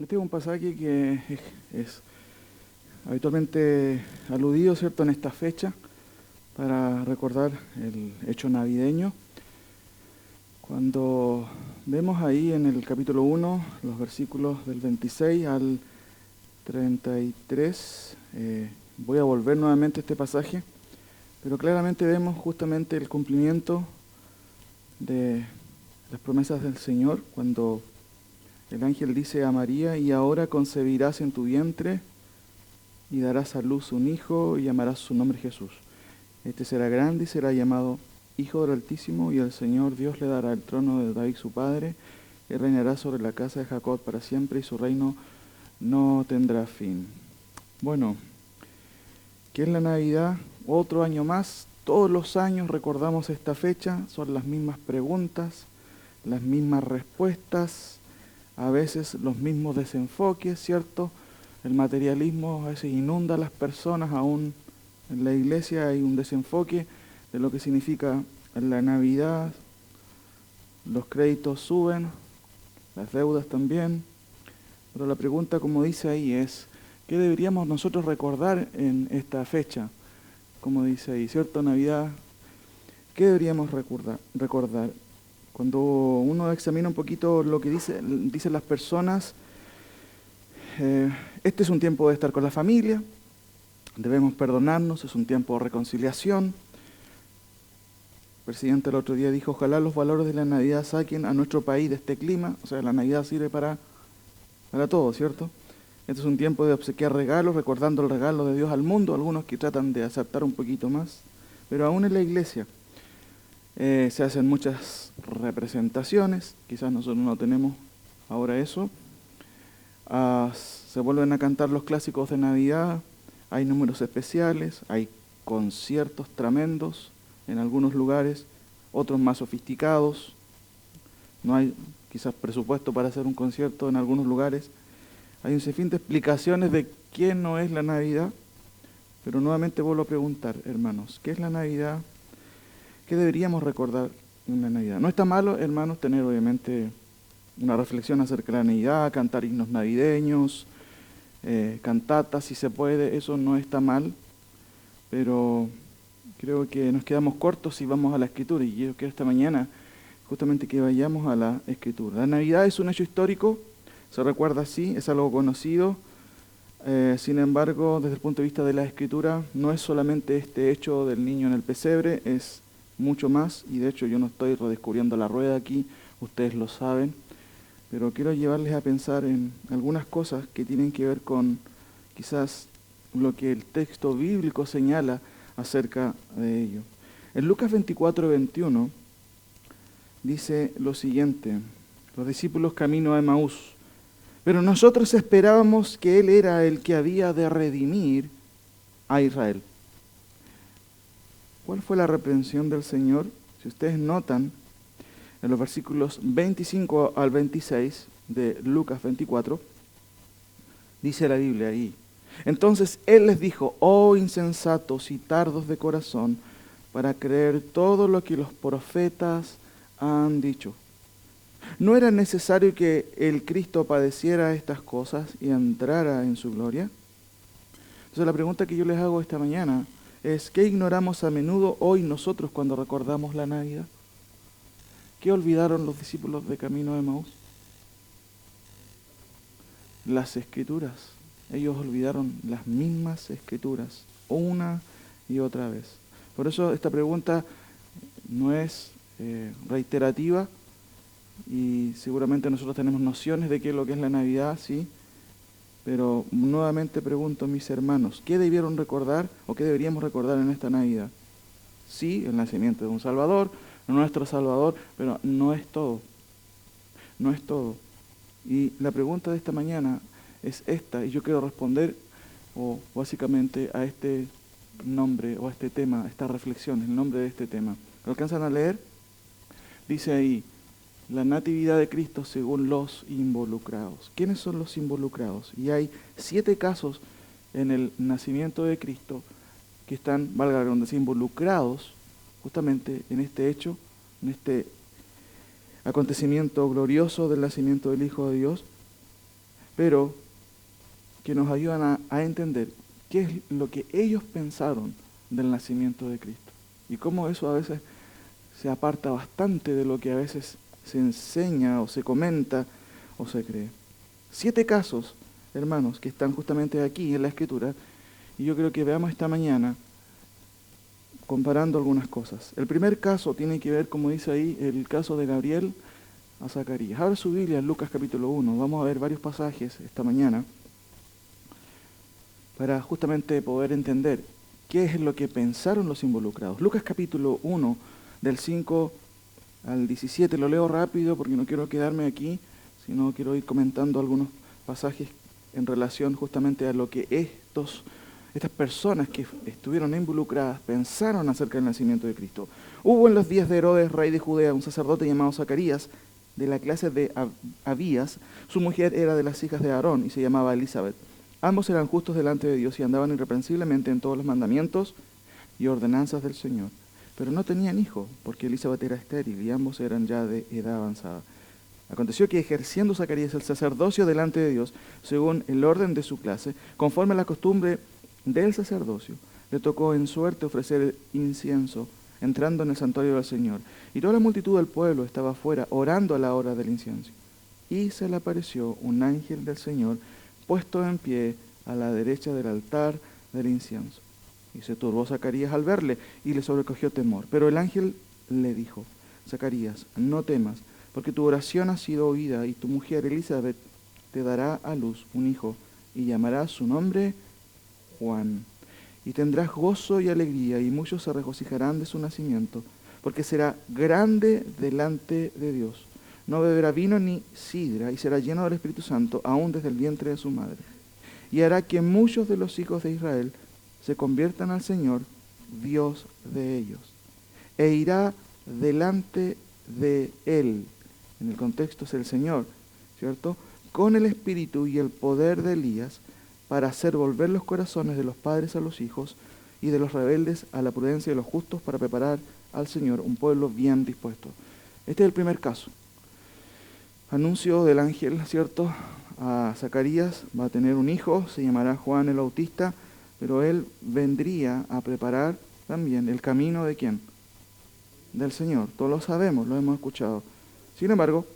Este es un pasaje que es habitualmente aludido, ¿cierto?, en esta fecha para recordar el hecho navideño. Cuando vemos ahí en el capítulo 1, los versículos del 26 al 33, voy a volver nuevamente a este pasaje, pero claramente vemos justamente el cumplimiento de las promesas del Señor cuando el ángel dice a María: y ahora concebirás en tu vientre y darás a luz un hijo y llamarás su nombre Jesús. Este será grande y será llamado Hijo del Altísimo, y el Señor Dios le dará el trono de David su padre, y reinará sobre la casa de Jacob para siempre, y su reino no tendrá fin. Bueno, ¿qué es la Navidad? Otro año más. Todos los años recordamos esta fecha, son las mismas preguntas, las mismas respuestas, a veces los mismos desenfoques, ¿cierto? El materialismo a veces inunda a las personas, aún en la iglesia hay un desenfoque de lo que significa la Navidad. Los créditos suben, las deudas también, pero la pregunta, como dice ahí, es: ¿qué deberíamos nosotros recordar en esta fecha? Como dice ahí, ¿cierto? Navidad, ¿qué deberíamos recordar? Cuando uno examina un poquito lo que dicen las personas, este es un tiempo de estar con la familia, debemos perdonarnos, es un tiempo de reconciliación. El presidente el otro día dijo: ojalá los valores de la Navidad saquen a nuestro país de este clima. O sea, la Navidad sirve para todo, ¿cierto? Este es un tiempo de obsequiar regalos, recordando el regalo de Dios al mundo, algunos que tratan de aceptar un poquito más, pero aún en la iglesia se hacen muchas representaciones, quizás nosotros no tenemos ahora eso. Se vuelven a cantar los clásicos de Navidad, hay números especiales, hay conciertos tremendos en algunos lugares, otros más sofisticados. No hay quizás presupuesto para hacer un concierto en algunos lugares. Hay un sinfín de explicaciones de qué no es la Navidad, pero nuevamente vuelvo a preguntar, hermanos, ¿qué es la Navidad? ¿Qué deberíamos recordar en la Navidad? No está malo, hermanos, tener obviamente una reflexión acerca de la Navidad, cantar himnos navideños, cantatas si se puede, eso no está mal, pero creo que nos quedamos cortos si vamos a la Escritura, y yo quiero esta mañana justamente que vayamos a la Escritura. La Navidad es un hecho histórico, se recuerda así, es algo conocido. Sin embargo, desde el punto de vista de la Escritura, no es solamente este hecho del niño en el pesebre, es mucho más, y de hecho yo no estoy redescubriendo la rueda aquí, ustedes lo saben, pero quiero llevarles a pensar en algunas cosas que tienen que ver con quizás lo que el texto bíblico señala acerca de ello. En Lucas 24:21 dice lo siguiente: los discípulos camino a Emaús, pero nosotros esperábamos que Él era el que había de redimir a Israel. ¿Cuál fue la reprensión del Señor? Si ustedes notan, en los versículos 25 al 26 de Lucas 24, dice la Biblia ahí: entonces Él les dijo: oh insensatos y tardos de corazón, para creer todo lo que los profetas han dicho. ¿No era necesario que el Cristo padeciera estas cosas y entrara en su gloria? Entonces la pregunta que yo les hago esta mañana es: ¿qué ignoramos a menudo hoy nosotros cuando recordamos la Navidad? ¿Qué olvidaron los discípulos de camino de Emaús? Las Escrituras. Ellos olvidaron las mismas Escrituras una y otra vez. Por eso esta pregunta no es reiterativa, y seguramente nosotros tenemos nociones de qué es lo que es la Navidad, sí, pero nuevamente pregunto, mis hermanos, ¿qué debieron recordar o qué deberíamos recordar en esta Navidad? Sí, el nacimiento de un Salvador, nuestro Salvador, pero no es todo. No es todo. Y la pregunta de esta mañana es esta, y yo quiero responder básicamente a este nombre o a este tema, a esta reflexión, el nombre de este tema. ¿Lo alcanzan a leer? Dice ahí: la natividad de Cristo según los involucrados. ¿Quiénes son los involucrados? Y hay 7 casos en el nacimiento de Cristo que están, valga la redundancia, involucrados justamente en este hecho, en este acontecimiento glorioso del nacimiento del Hijo de Dios. pero que nos ayudan a entender qué es lo que ellos pensaron del nacimiento de Cristo y cómo eso a veces se aparta bastante de lo que a veces se enseña o se comenta o se cree. 7 casos, hermanos, que están justamente aquí en la Escritura, y yo creo que veamos esta mañana comparando algunas cosas. El primer caso tiene que ver, como dice ahí, el caso de Gabriel a Zacarías. Abra su Biblia en Lucas capítulo 1, vamos a ver varios pasajes esta mañana para justamente poder entender qué es lo que pensaron los involucrados. Lucas capítulo 1, del 5 al 17, lo leo rápido porque no quiero quedarme aquí, sino quiero ir comentando algunos pasajes en relación justamente a lo que estas personas que estuvieron involucradas pensaron acerca del nacimiento de Cristo. Hubo en los días de Herodes, rey de Judea, un sacerdote llamado Zacarías, de la clase de Abías. Su mujer era de las hijas de Aarón y se llamaba Elizabeth. Ambos eran justos delante de Dios y andaban irreprensiblemente en todos los mandamientos y ordenanzas del Señor. Pero no tenían hijo, porque Elizabeth era estéril y ambos eran ya de edad avanzada. Aconteció que ejerciendo Zacarías el sacerdocio delante de Dios, según el orden de su clase, conforme a la costumbre del sacerdocio, le tocó en suerte ofrecer incienso, entrando en el santuario del Señor. Y toda la multitud del pueblo estaba afuera, orando a la hora del incienso. Y se le apareció un ángel del Señor, puesto en pie a la derecha del altar del incienso. Y se turbó Zacarías al verle, y le sobrecogió temor. Pero el ángel le dijo: Zacarías, no temas, porque tu oración ha sido oída, y tu mujer Elizabeth te dará a luz un hijo, y llamarás su nombre Juan. Y tendrás gozo y alegría, y muchos se regocijarán de su nacimiento, porque será grande delante de Dios. No beberá vino ni sidra, y será lleno del Espíritu Santo, aún desde el vientre de su madre. Y hará que muchos de los hijos de Israel se conviertan al Señor, Dios de ellos. E irá delante de él, en el contexto es el Señor, ¿cierto?, con el espíritu y el poder de Elías, para hacer volver los corazones de los padres a los hijos y de los rebeldes a la prudencia de los justos, para preparar al Señor un pueblo bien dispuesto. Este es el primer caso. Anuncio del ángel, ¿cierto?, a Zacarías: va a tener un hijo, se llamará Juan el Bautista, pero él vendría a preparar también el camino ¿de quién? Del Señor. Todos lo sabemos, lo hemos escuchado. Sin embargo,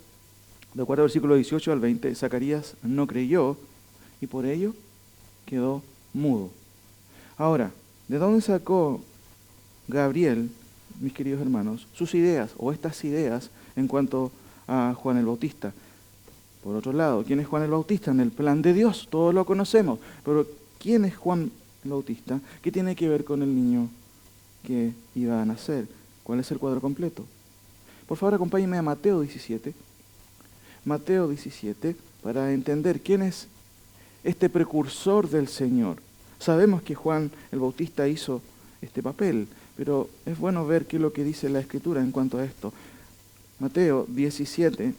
de acuerdo al versículo 18 al 20, Zacarías no creyó y por ello quedó mudo. Ahora, ¿de dónde sacó Gabriel, mis queridos hermanos, sus ideas o estas ideas en cuanto a Juan el Bautista? Por otro lado, ¿quién es Juan el Bautista? En el plan de Dios, todos lo conocemos, pero ¿quién es Juan el Bautista? ¿Qué tiene que ver con el niño que iba a nacer? ¿Cuál es el cuadro completo? Por favor, acompáñenme a Mateo 17. Mateo 17, para entender quién es este precursor del Señor. Sabemos que Juan el Bautista hizo este papel, pero es bueno ver qué es lo que dice la Escritura en cuanto a esto. Mateo 17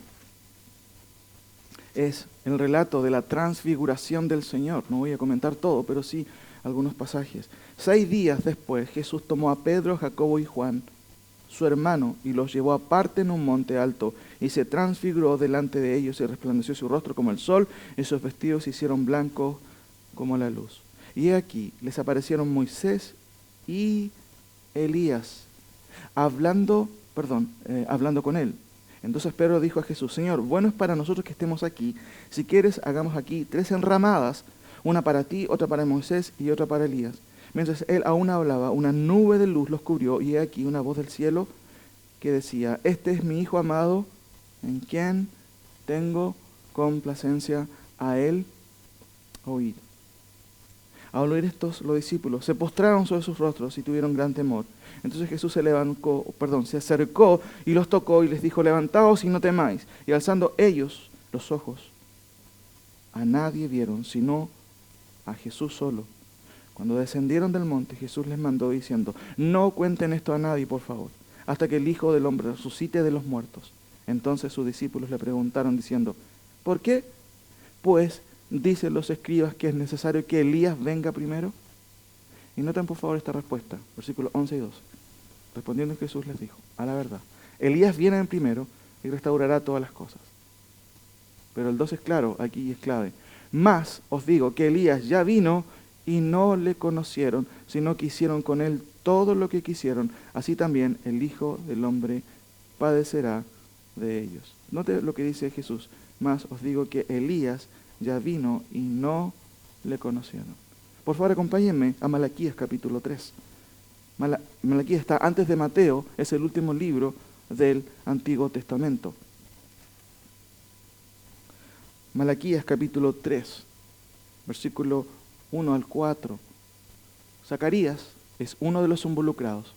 es el relato de la transfiguración del Señor. No voy a comentar todo, pero sí algunos pasajes. 6 días después, Jesús tomó a Pedro, Jacobo y Juan, su hermano, y los llevó aparte en un monte alto, y se transfiguró delante de ellos, y resplandeció su rostro como el sol, y sus vestidos se hicieron blancos como la luz. Y aquí les aparecieron Moisés y Elías, hablando con él. Entonces Pedro dijo a Jesús: Señor, bueno es para nosotros que estemos aquí. Si quieres, hagamos aquí 3 enramadas, una para ti, otra para Moisés y otra para Elías. Mientras él aún hablaba, una nube de luz los cubrió, y he aquí una voz del cielo que decía: Este es mi Hijo amado, en quien tengo complacencia, a él oíd. Al oír estos, los discípulos se postraron sobre sus rostros y tuvieron gran temor. Entonces Jesús se acercó y los tocó y les dijo: levantaos y no temáis. Y alzando ellos los ojos, a nadie vieron sino a Jesús solo. Cuando descendieron del monte, Jesús les mandó diciendo: no cuenten esto a nadie, por favor, hasta que el Hijo del Hombre resucite de los muertos. Entonces sus discípulos le preguntaron diciendo: ¿por qué? Pues dicen los escribas que es necesario que Elías venga primero. Y noten por favor esta respuesta, versículos 11 y 12. Respondiendo Jesús les dijo: a la verdad, Elías viene en primero y restaurará todas las cosas. Pero el 12 es claro, aquí es clave. Mas os digo que Elías ya vino y no le conocieron, sino que hicieron con él todo lo que quisieron. Así también el Hijo del Hombre padecerá de ellos. Note lo que dice Jesús. Mas os digo que Elías ya vino y no le conocieron. Por favor, acompáñenme a Malaquías capítulo 3. Malaquías está antes de Mateo, es el último libro del Antiguo Testamento. Malaquías capítulo 3, versículo 1 al 4. Zacarías es uno de los involucrados.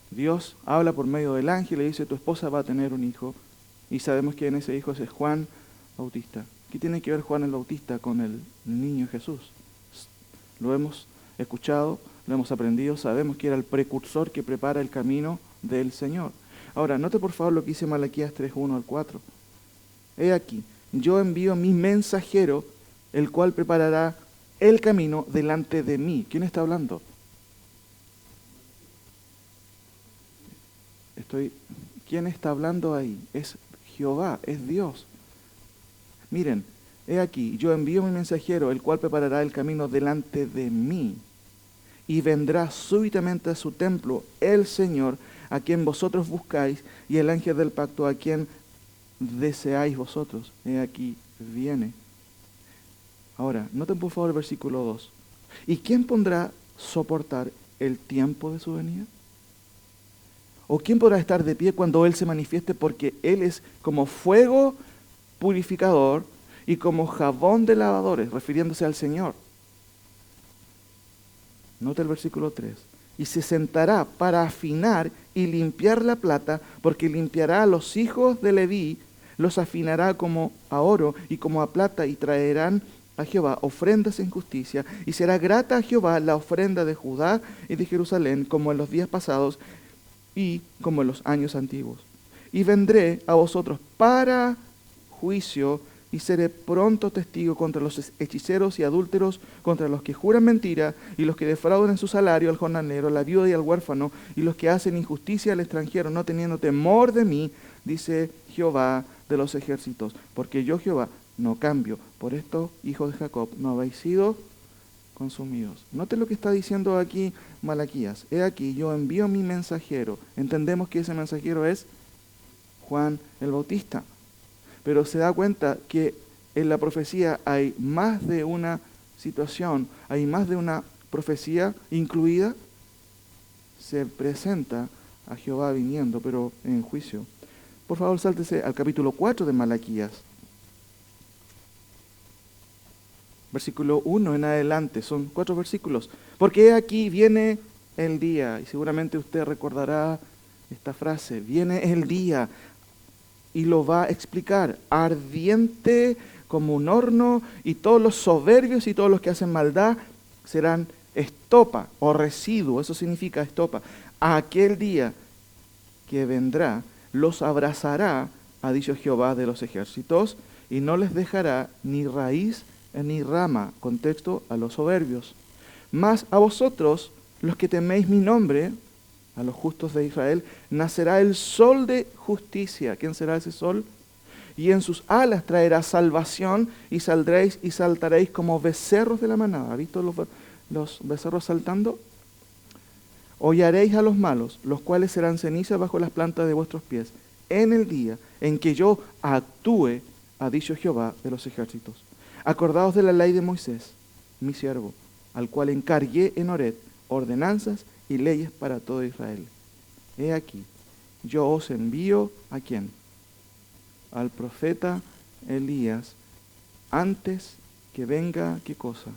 Dios habla por medio del ángel y le dice, tu esposa va a tener un hijo. Y sabemos que en ese hijo es Juan Bautista. ¿Qué tiene que ver Juan el Bautista con el niño Jesús? Lo hemos escuchado, lo hemos aprendido, sabemos que era el precursor que prepara el camino del Señor. Ahora, note por favor lo que dice Malaquías 3, 1 al 4. He aquí, yo envío mi mensajero, el cual preparará el camino delante de mí. ¿Quién está hablando? ¿Quién está hablando ahí? Es Jehová, es Dios. Miren, he aquí, yo envío mi mensajero, el cual preparará el camino delante de mí. Y vendrá súbitamente a su templo el Señor, a quien vosotros buscáis, y el ángel del pacto, a quien deseáis vosotros. He aquí, viene. Ahora, noten por favor el versículo 2. ¿Y quién podrá soportar el tiempo de su venida? ¿O quién podrá estar de pie cuando Él se manifieste? Porque Él es como fuego purificador y como jabón de lavadores, refiriéndose al Señor. Nota el versículo 3. Y se sentará para afinar y limpiar la plata, porque limpiará a los hijos de Leví, los afinará como a oro y como a plata, y traerán a Jehová ofrendas en justicia, y será grata a Jehová la ofrenda de Judá y de Jerusalén, como en los días pasados y como en los años antiguos. Y vendré a vosotros para juicio, y seré pronto testigo contra los hechiceros y adúlteros, contra los que juran mentira, y los que defraudan en su salario al jornalero, a la viuda y al huérfano, y los que hacen injusticia al extranjero, no teniendo temor de mí, dice Jehová de los ejércitos. Porque yo, Jehová, no cambio. Por esto, hijos de Jacob, no habéis sido consumidos. Note lo que está diciendo aquí Malaquías. He aquí, yo envío mi mensajero. Entendemos que ese mensajero es Juan el Bautista. Pero se da cuenta que en la profecía hay más de una situación, hay más de una profecía incluida. Se presenta a Jehová viniendo, pero en juicio. Por favor, sáltese al capítulo 4 de Malaquías. Versículo 1 en adelante, son 4 versículos. Porque aquí viene el día, y seguramente usted recordará esta frase, viene el día, y lo va a explicar, ardiente como un horno, y todos los soberbios y todos los que hacen maldad serán estopa o residuo, eso significa estopa. A aquel día que vendrá, los abrazará, ha dicho Jehová de los ejércitos, y no les dejará ni raíz ni rama, contexto a los soberbios. Mas a vosotros, los que teméis mi nombre, a los justos de Israel, nacerá el sol de justicia. ¿Quién será ese sol? Y en sus alas traerá salvación, y saldréis y saltaréis como becerros de la manada. ¿Ha visto los becerros saltando? Hollaréis a los malos, los cuales serán cenizas bajo las plantas de vuestros pies, en el día en que yo actúe, ha dicho Jehová de los ejércitos. Acordaos de la ley de Moisés, mi siervo, al cual encargué en Horeb ordenanzas y leyes para todo Israel. He aquí, yo os envío ¿a quién? Al profeta Elías, antes que venga, ¿qué cosa?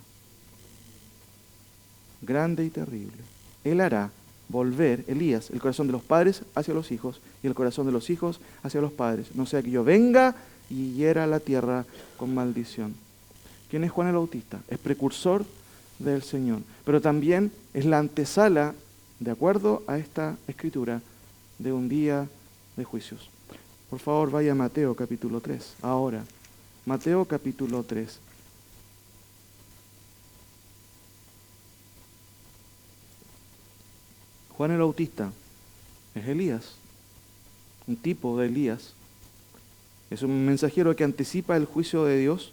Grande y terrible. Él hará volver, Elías, el corazón de los padres hacia los hijos y el corazón de los hijos hacia los padres. No sea que yo venga y hiera la tierra con maldición. ¿Quién es Juan el Bautista? Es precursor del Señor, pero también es la antesala, de acuerdo a esta escritura, de un día de juicios. Por favor, vaya a Mateo capítulo 3. Ahora, Mateo capítulo 3. Juan el Bautista es Elías, un tipo de Elías. Es un mensajero que anticipa el juicio de Dios,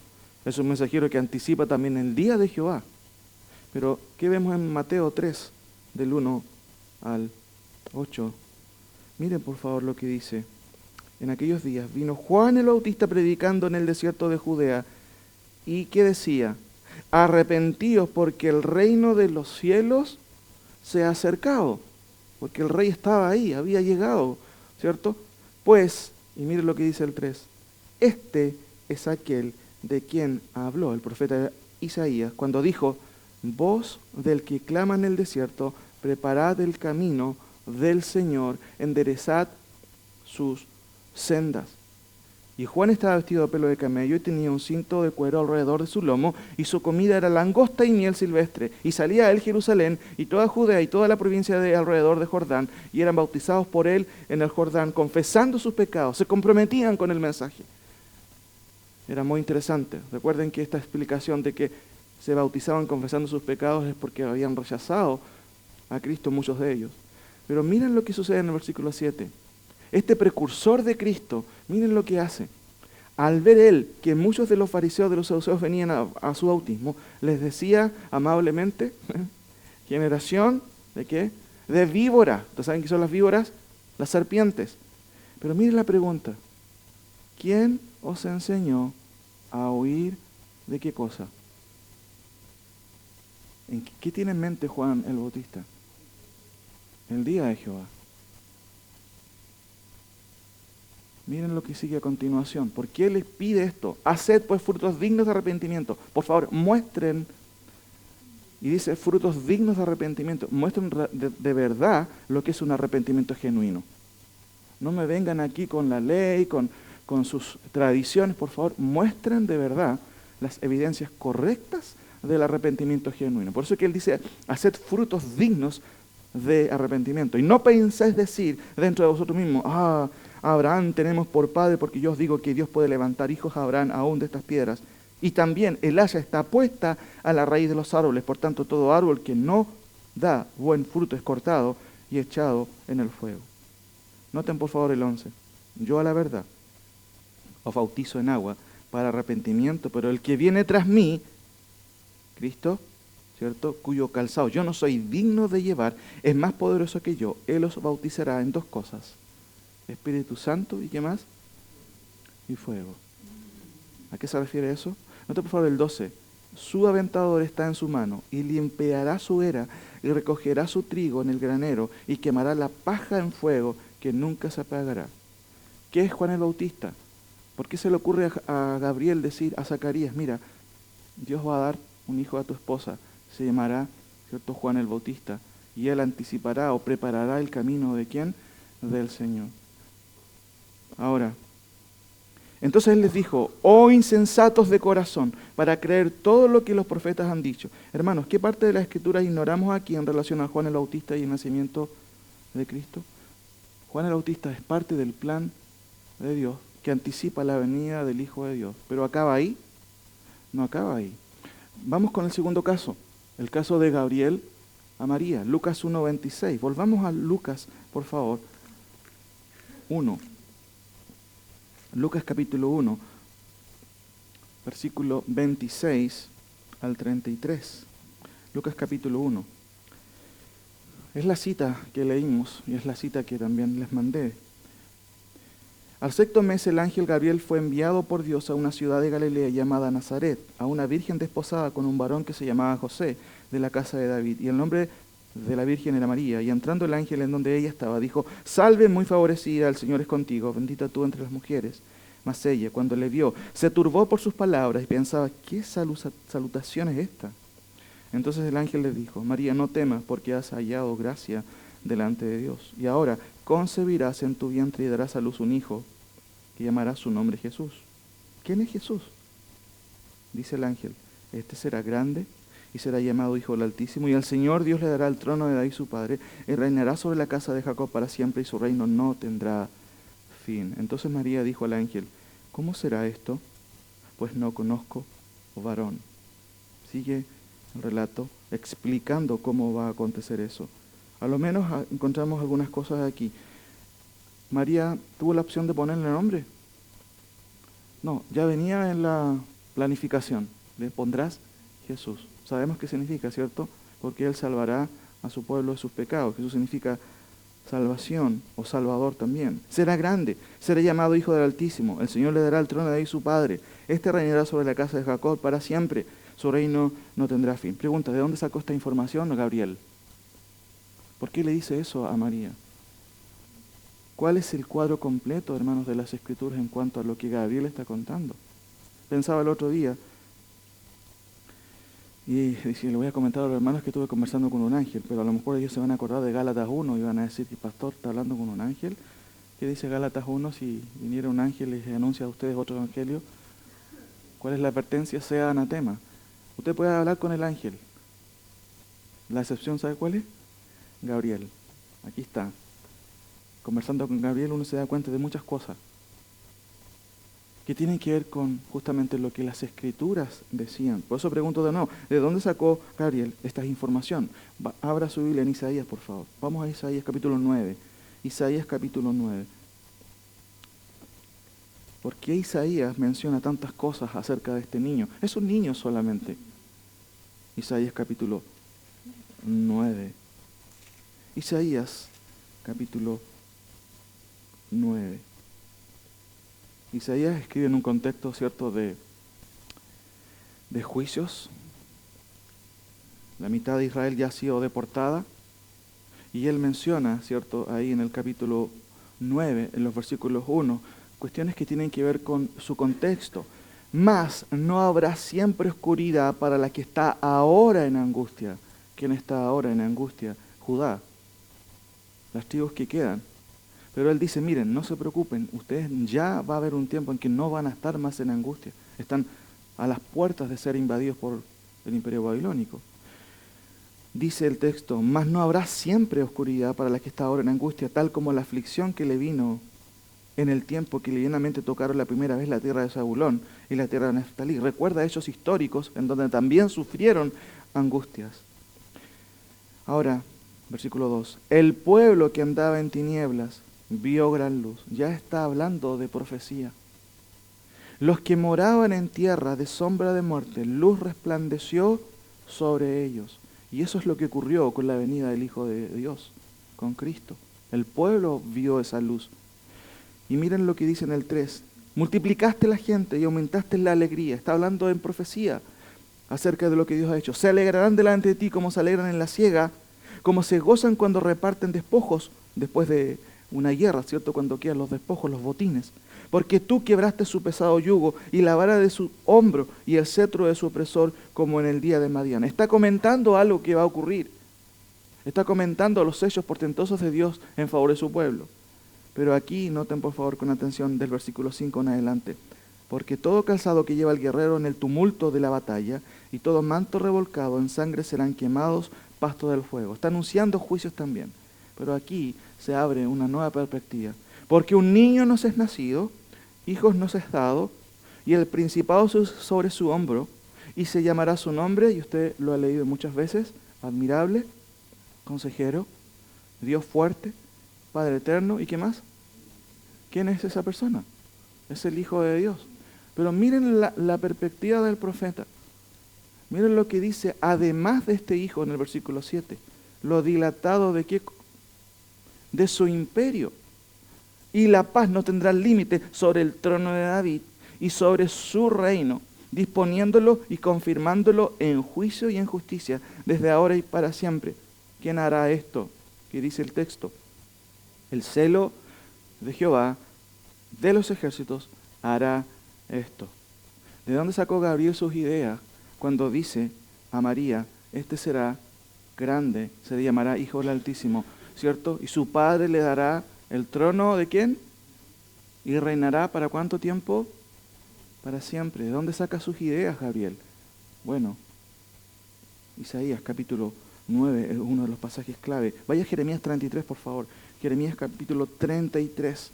Es un mensajero que anticipa también el día de Jehová. Pero, ¿qué vemos en Mateo 3, del 1 al 8? Miren por favor lo que dice. En aquellos días vino Juan el Bautista predicando en el desierto de Judea. ¿Y qué decía? Arrepentíos porque el reino de los cielos se ha acercado. Porque el rey estaba ahí, había llegado, ¿cierto? Pues, y miren lo que dice el 3. Este es aquel de quien habló el profeta Isaías cuando dijo: voz del que clama en el desierto, preparad el camino del Señor, enderezad sus sendas. Y Juan estaba vestido de pelo de camello y tenía un cinto de cuero alrededor de su lomo, y su comida era langosta y miel silvestre. Y salía a él Jerusalén y toda Judea y toda la provincia de alrededor de Jordán, y eran bautizados por él en el Jordán, confesando sus pecados, se comprometían con el mensaje. Era muy interesante. Recuerden que esta explicación de que se bautizaban confesando sus pecados es porque habían rechazado a Cristo muchos de ellos. Pero miren lo que sucede en el versículo 7. Este precursor de Cristo, miren lo que hace. Al ver él que muchos de los fariseos, de los saduceos venían a su bautismo, les decía amablemente, generación, ¿de qué? De víboras. ¿Ustedes saben qué son las víboras? Las serpientes. Pero miren la pregunta. ¿Quién os enseñó a huir de qué cosa? ¿Qué tiene en mente Juan el Bautista? El día de Jehová. Miren lo que sigue a continuación. ¿Por qué les pide esto? Haced pues frutos dignos de arrepentimiento. Por favor, muestren, y dice frutos dignos de arrepentimiento, muestren de verdad lo que es un arrepentimiento genuino. No me vengan aquí con la ley, con sus tradiciones. Por favor, muestren de verdad las evidencias correctas del arrepentimiento genuino. Por eso es que él dice, haced frutos dignos de arrepentimiento. Y no pensáis decir dentro de vosotros mismos, a Abraham tenemos por padre, porque yo os digo que Dios puede levantar hijos a Abraham aún de estas piedras. Y también el haya está puesta a la raíz de los árboles. Por tanto, todo árbol que no da buen fruto es cortado y echado en el fuego. Noten por favor el 11. Yo a la verdad os bautizo en agua para arrepentimiento, pero el que viene tras mí, Cristo, ¿cierto?, cuyo calzado yo no soy digno de llevar, es más poderoso que yo. Él os bautizará en dos cosas: Espíritu Santo y ¿qué más? Y fuego. ¿A qué se refiere eso? Note por favor el 12. Su aventador está en su mano y limpiará su era y recogerá su trigo en el granero y quemará la paja en fuego que nunca se apagará. ¿Qué es Juan el Bautista? ¿Por qué se le ocurre a Gabriel decir a Zacarías, mira, Dios va a dar un hijo a tu esposa, se llamará, ¿cierto?, Juan el Bautista, y él anticipará o preparará el camino de ¿quién? Del Señor. Ahora, entonces él les dijo, oh insensatos de corazón, para creer todo lo que los profetas han dicho. Hermanos, ¿qué parte de la Escritura ignoramos aquí en relación a Juan el Bautista y el nacimiento de Cristo? Juan el Bautista es parte del plan de Dios que anticipa la venida del Hijo de Dios. ¿Pero acaba ahí? No acaba ahí. Vamos con el segundo caso, el caso de Gabriel a María, Lucas 1:26. Volvamos a Lucas, por favor, 1. Lucas capítulo 1, versículo 26 al 33. Lucas capítulo 1. Es la cita que leímos y es la cita que también les mandé. Al sexto mes el ángel Gabriel fue enviado por Dios a una ciudad de Galilea llamada Nazaret, a una virgen desposada con un varón que se llamaba José, de la casa de David, y el nombre de la virgen era María. Y entrando el ángel en donde ella estaba, dijo, salve muy favorecida, el Señor es contigo, bendita tú entre las mujeres. Mas ella, cuando le vio, se turbó por sus palabras y pensaba, ¿qué salutación es esta? Entonces el ángel le dijo, María, no temas, porque has hallado gracia delante de Dios. Y ahora concebirás en tu vientre y darás a luz un hijo, que llamarás su nombre Jesús. ¿Quién es Jesús? Dice el ángel, este será grande y será llamado Hijo del Altísimo, y al Señor Dios le dará el trono de David su padre, y reinará sobre la casa de Jacob para siempre, y su reino no tendrá fin. Entonces María dijo al ángel, ¿cómo será esto? Pues no conozco varón. Sigue el relato explicando cómo va a acontecer eso. A lo menos encontramos algunas cosas aquí. María tuvo la opción de ponerle nombre. No, ya venía en la planificación. Le pondrás Jesús. Sabemos qué significa, ¿cierto? Porque Él salvará a su pueblo de sus pecados. Jesús significa salvación o salvador también. Será grande, será llamado Hijo del Altísimo. El Señor le dará el trono de David su padre. Este reinará sobre la casa de Jacob para siempre. Su reino no tendrá fin. Pregunta, ¿de dónde sacó esta información Gabriel? ¿Por qué le dice eso a María? ¿Cuál es el cuadro completo, hermanos, de las Escrituras en cuanto a lo que Gabriel está contando? Pensaba el otro día, y le voy a comentar a los hermanos que estuve conversando con un ángel, pero a lo mejor ellos se van a acordar de Gálatas 1 y van a decir que el pastor está hablando con un ángel. ¿Qué dice Gálatas 1? Si viniera un ángel y les anuncia a ustedes otro evangelio, ¿cuál es la advertencia? Sea anatema. Usted puede hablar con el ángel. La excepción, ¿sabe cuál es? Gabriel. Aquí está. Conversando con Gabriel uno se da cuenta de muchas cosas que tienen que ver con justamente lo que las Escrituras decían. Por eso pregunto de nuevo, ¿de dónde sacó Gabriel esta información? Abra su Biblia en Isaías, por favor. Vamos a Isaías capítulo 9. Isaías capítulo 9. ¿Por qué Isaías menciona tantas cosas acerca de este niño? Es un niño solamente. Isaías capítulo 9. Isaías capítulo 9. Isaías escribe en un contexto, ¿cierto?, de juicios. La mitad de Israel ya ha sido deportada. Y él menciona, ¿cierto?, ahí en el capítulo 9, en los versículos 1, cuestiones que tienen que ver con su contexto. Mas no habrá siempre oscuridad para la que está ahora en angustia. ¿Quién está ahora en angustia? Judá. Las tribus que quedan. Pero él dice, miren, no se preocupen, ustedes ya va a haber un tiempo en que no van a estar más en angustia. Están a las puertas de ser invadidos por el imperio babilónico. Dice el texto, mas no habrá siempre oscuridad para la que está ahora en angustia, tal como la aflicción que le vino en el tiempo que livianamente tocaron la primera vez la tierra de Zabulón y la tierra de Neftalí. Recuerda hechos históricos en donde también sufrieron angustias. Ahora, versículo 2, el pueblo que andaba en tinieblas vio gran luz. Ya está hablando de profecía. Los que moraban en tierra de sombra de muerte, luz resplandeció sobre ellos. Y eso es lo que ocurrió con la venida del Hijo de Dios, con Cristo. El pueblo vio esa luz. Y miren lo que dice en el 3. Multiplicaste la gente y aumentaste la alegría. Está hablando en profecía acerca de lo que Dios ha hecho. Se alegrarán delante de ti como se alegran en la siega, como se gozan cuando reparten despojos después de una guerra, ¿cierto? Cuando quedan los despojos, los botines. Porque tú quebraste su pesado yugo y la vara de su hombro y el cetro de su opresor como en el día de Madián. Está comentando algo que va a ocurrir. Está comentando los hechos portentosos de Dios en favor de su pueblo. Pero aquí noten por favor con atención del versículo 5 en adelante. Porque todo calzado que lleva el guerrero en el tumulto de la batalla y todo manto revolcado en sangre serán quemados pasto del fuego. Está anunciando juicios también. Pero aquí se abre una nueva perspectiva. Porque un niño nos es nacido, hijos nos es dado, y el principado sobre su hombro, y se llamará su nombre, y usted lo ha leído muchas veces, admirable, consejero, Dios fuerte, Padre eterno, ¿y qué más? ¿Quién es esa persona? Es el Hijo de Dios. Pero miren la perspectiva del profeta. Miren lo que dice, además de este Hijo en el versículo 7, lo dilatado de qué? De su imperio. Y la paz no tendrá límite sobre el trono de David y sobre su reino, disponiéndolo y confirmándolo en juicio y en justicia, desde ahora y para siempre. ¿Quién hará esto? ¿Qué dice el texto? El celo de Jehová de los ejércitos hará esto. ¿De dónde sacó Gabriel sus ideas cuando dice a María, este será grande, se llamará Hijo del Altísimo, ¿cierto? Y su padre le dará el trono ¿de quién? Y reinará ¿para cuánto tiempo? Para siempre. ¿De dónde saca sus ideas, Gabriel? Bueno, Isaías capítulo 9 es uno de los pasajes clave. Vaya a Jeremías 33, por favor. Jeremías capítulo 33.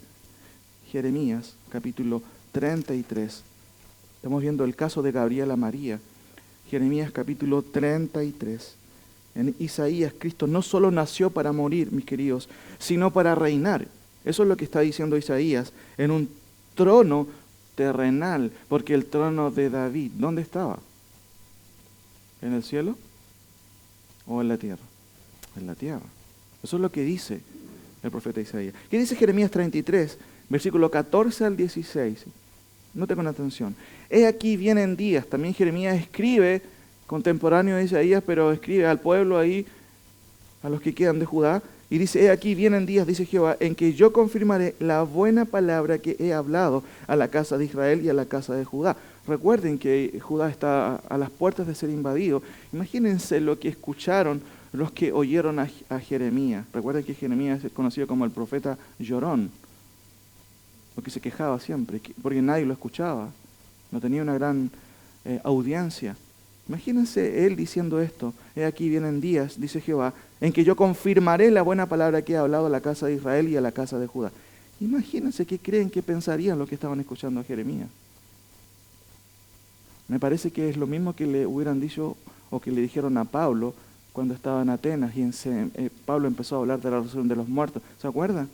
Jeremías capítulo 33. Estamos viendo el caso de Gabriel a María. Jeremías capítulo 33. En Isaías, Cristo no solo nació para morir, mis queridos, sino para reinar. Eso es lo que está diciendo Isaías, en un trono terrenal, porque el trono de David, ¿dónde estaba? ¿En el cielo o en la tierra? En la tierra. Eso es lo que dice el profeta Isaías. ¿Qué dice Jeremías 33, versículo 14 al 16? Note con atención. He aquí vienen días. También Jeremías escribe, contemporáneo de Isaías, pero escribe al pueblo ahí, a los que quedan de Judá, y dice, he aquí vienen días, dice Jehová, en que yo confirmaré la buena palabra que he hablado a la casa de Israel y a la casa de Judá. Recuerden que Judá está a las puertas de ser invadido. Imagínense lo que escucharon los que oyeron a Jeremías. Recuerden que Jeremías es conocido como el profeta llorón, porque se quejaba siempre, porque nadie lo escuchaba, no tenía una gran audiencia. Imagínense él diciendo esto, he aquí vienen días, dice Jehová, en que yo confirmaré la buena palabra que he hablado a la casa de Israel y a la casa de Judá. Imagínense qué creen que pensarían los que estaban escuchando a Jeremías. Me parece que es lo mismo que le hubieran dicho o que le dijeron a Pablo cuando estaba en Atenas y Pablo empezó a hablar de la resurrección de los muertos. ¿Se acuerdan?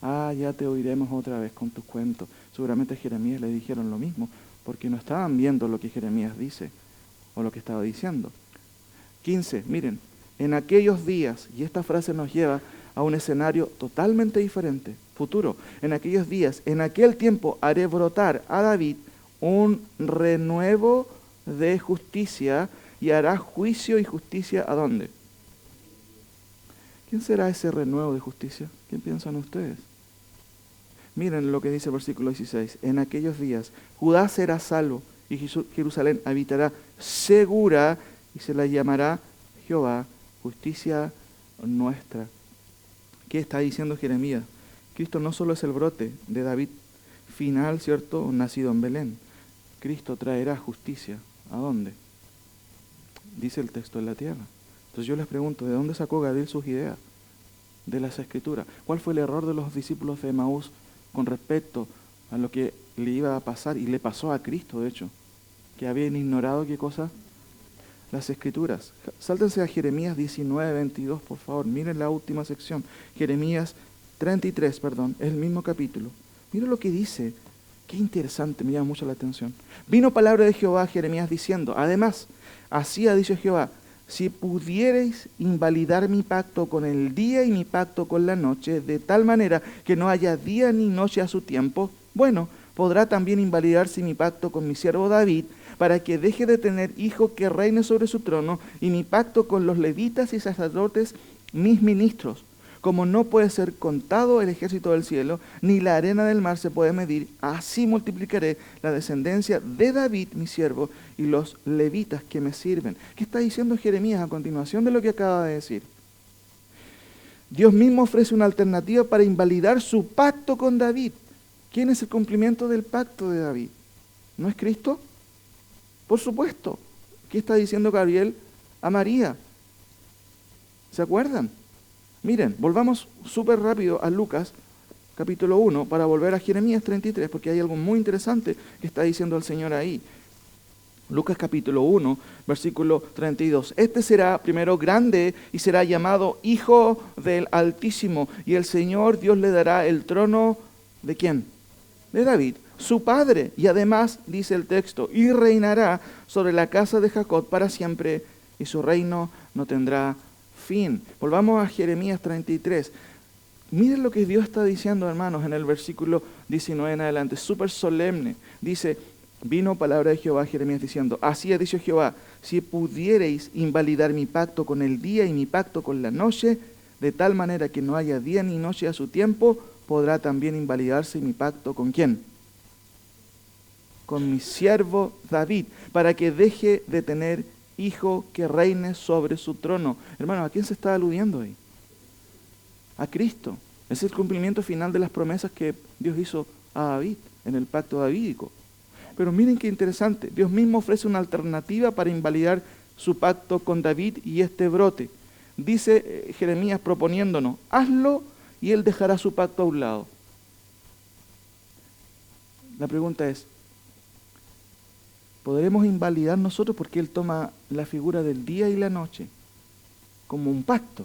Ah, ya te oiremos otra vez con tus cuentos. Seguramente a Jeremías le dijeron lo mismo, porque no estaban viendo lo que Jeremías dice o lo que estaba diciendo. 15, miren, en aquellos días, y esta frase nos lleva a un escenario totalmente diferente, futuro. En aquellos días, en aquel tiempo haré brotar a David un renuevo de justicia y hará juicio y justicia ¿a dónde? ¿Quién será ese renuevo de justicia? ¿Quién piensan ustedes? Miren lo que dice el versículo 16. En aquellos días Judá será salvo y Jerusalén habitará segura y se la llamará Jehová, justicia nuestra. ¿Qué está diciendo Jeremías? Cristo no solo es el brote de David final, ¿cierto? Nacido en Belén. Cristo traerá justicia. ¿A dónde? Dice el texto, en la tierra. Entonces yo les pregunto, ¿de dónde sacó Gabriel sus ideas? De las Escrituras. ¿Cuál fue el error de los discípulos de Emaús con respecto a lo que le iba a pasar? Y le pasó a Cristo, de hecho. Que habían ignorado, ¿qué cosa? Las Escrituras. Sáltense a Jeremías 19, 22, por favor. Miren la última sección. Jeremías 33, perdón, es el mismo capítulo. Miren lo que dice. Qué interesante, me llama mucho la atención. Vino palabra de Jehová a Jeremías diciendo, además, así ha dicho Jehová, si pudierais invalidar mi pacto con el día y mi pacto con la noche, de tal manera que no haya día ni noche a su tiempo, bueno, podrá también invalidarse mi pacto con mi siervo David, para que deje de tener hijo que reine sobre su trono, y mi pacto con los levitas y sacerdotes, mis ministros. Como no puede ser contado el ejército del cielo, ni la arena del mar se puede medir, así multiplicaré la descendencia de David, mi siervo, y los levitas que me sirven. ¿Qué está diciendo Jeremías a continuación de lo que acaba de decir? Dios mismo ofrece una alternativa para invalidar su pacto con David. ¿Quién es el cumplimiento del pacto de David? ¿No es Cristo? Por supuesto. ¿Qué está diciendo Gabriel a María? ¿Se acuerdan? Miren, volvamos súper rápido a Lucas, capítulo 1, para volver a Jeremías 33, porque hay algo muy interesante que está diciendo el Señor ahí. Lucas capítulo 1, versículo 32. Este será primero grande y será llamado Hijo del Altísimo, y el Señor Dios le dará el trono, ¿de quién? De David, su padre, y además, dice el texto, y reinará sobre la casa de Jacob para siempre, y su reino no tendrá fin. Volvamos a Jeremías 33. Miren lo que Dios está diciendo, hermanos, en el versículo 19 en adelante, súper solemne. Dice, vino palabra de Jehová a Jeremías diciendo, así ha dicho Jehová, si pudierais invalidar mi pacto con el día y mi pacto con la noche, de tal manera que no haya día ni noche a su tiempo, podrá también invalidarse mi pacto ¿con quién? Con mi siervo David, para que deje de tener hijo que reine sobre su trono. Hermano, ¿a quién se está aludiendo ahí? A Cristo. Es el cumplimiento final de las promesas que Dios hizo a David en el pacto davídico. Pero miren qué interesante. Dios mismo ofrece una alternativa para invalidar su pacto con David y este brote. Dice Jeremías proponiéndonos, hazlo y él dejará su pacto a un lado. La pregunta es, ¿podremos invalidar nosotros porque él toma la figura del día y la noche como un pacto?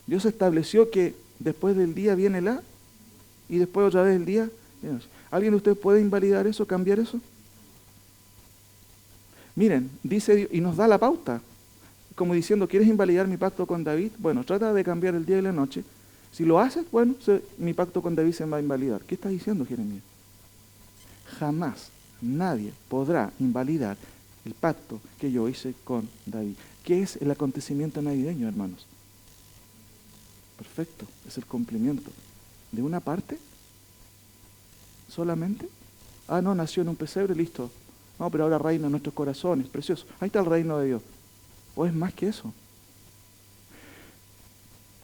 Dios estableció que después del día viene la y después otra vez el día. ¿Alguien de ustedes puede invalidar eso, cambiar eso? Miren, dice Dios, y nos da la pauta, como diciendo, ¿quieres invalidar mi pacto con David? Bueno, trata de cambiar el día y la noche. Si lo haces, bueno, mi pacto con David se va a invalidar. ¿Qué está diciendo Jeremías? Jamás nadie podrá invalidar el pacto que yo hice con David. ¿Qué es el acontecimiento navideño, hermanos? Perfecto, es el cumplimiento de una parte solamente. Ah, no, nació en un pesebre, listo. No, pero ahora reina en nuestros corazones, precioso. Ahí está el reino de Dios. ¿O es más que eso?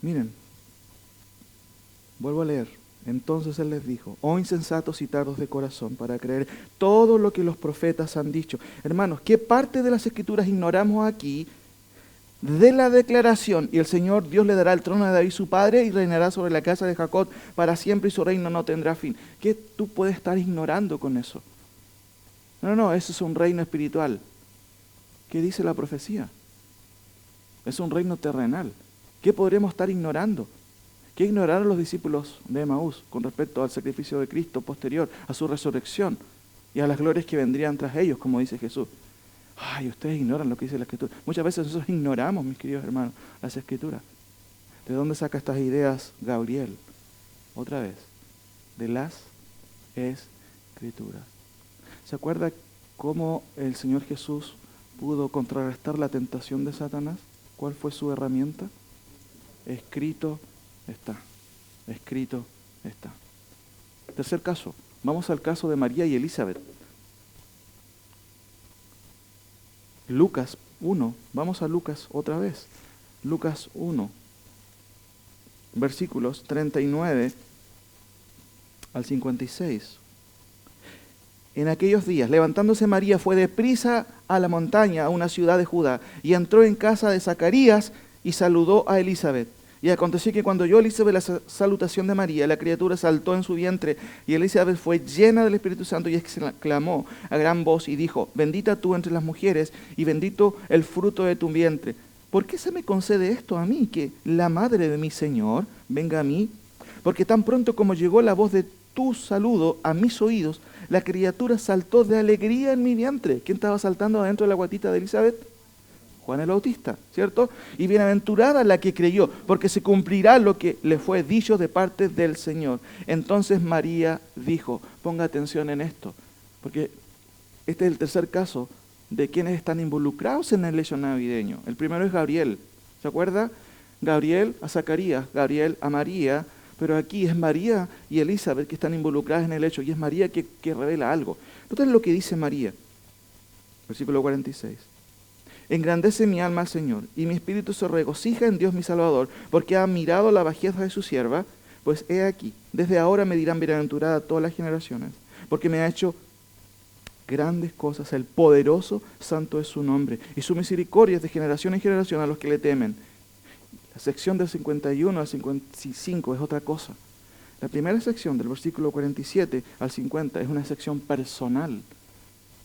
Miren, vuelvo a leer. Entonces él les dijo, oh insensatos y tardos de corazón para creer todo lo que los profetas han dicho. Hermanos, ¿qué parte de las Escrituras ignoramos aquí de la declaración? Y el Señor Dios le dará el trono a David su padre y reinará sobre la casa de Jacob para siempre y su reino no tendrá fin. ¿Qué tú puedes estar ignorando con eso? No, eso es un reino espiritual. ¿Qué dice la profecía? Es un reino terrenal. ¿Qué podremos estar ignorando? ¿Qué ignoraron los discípulos de Emaús con respecto al sacrificio de Cristo posterior a su resurrección y a las glorias que vendrían tras ellos, como dice Jesús? Ay, ustedes ignoran lo que dice la Escritura. Muchas veces nosotros ignoramos, mis queridos hermanos, las Escrituras. ¿De dónde saca estas ideas Gabriel? Otra vez, de las Escrituras. ¿Se acuerda cómo el Señor Jesús pudo contrarrestar la tentación de Satanás? ¿Cuál fue su herramienta? Escrito está. Escrito está. Tercer caso. Vamos al caso de María y Elizabeth. Lucas 1. Vamos a Lucas otra vez. Lucas 1. Versículos 39 al 56. En aquellos días, levantándose María, fue deprisa a la montaña, a una ciudad de Judá, y entró en casa de Zacarías y saludó a Elizabeth. Y aconteció que cuando oyó Elizabeth la salutación de María, la criatura saltó en su vientre, y Elizabeth fue llena del Espíritu Santo y exclamó a gran voz y dijo, bendita tú entre las mujeres, y bendito el fruto de tu vientre. ¿Por qué se me concede esto a mí, que la madre de mi Señor venga a mí? Porque tan pronto como llegó la voz de tu saludo a mis oídos, la criatura saltó de alegría en mi vientre. ¿Quién estaba saltando adentro de la guatita de Elizabeth? Juan el Bautista, ¿cierto? Y bienaventurada la que creyó, porque se cumplirá lo que le fue dicho de parte del Señor. Entonces María dijo, ponga atención en esto, porque este es el tercer caso de quienes están involucrados en el hecho navideño. El primero es Gabriel, ¿se acuerda? Gabriel a Zacarías, Gabriel a María, pero aquí es María y Elizabeth que están involucradas en el hecho, y es María que revela algo. Entonces lo que dice María, versículo 46. Engrandece mi alma al Señor, y mi espíritu se regocija en Dios mi Salvador, porque ha mirado la bajeza de su sierva, pues he aquí, desde ahora me dirán bienaventurada todas las generaciones, porque me ha hecho grandes cosas, el poderoso santo es su nombre, y su misericordia es de generación en generación a los que le temen. La sección del 51 al 55 es otra cosa. La primera sección, del versículo 47 al 50, es una sección personal,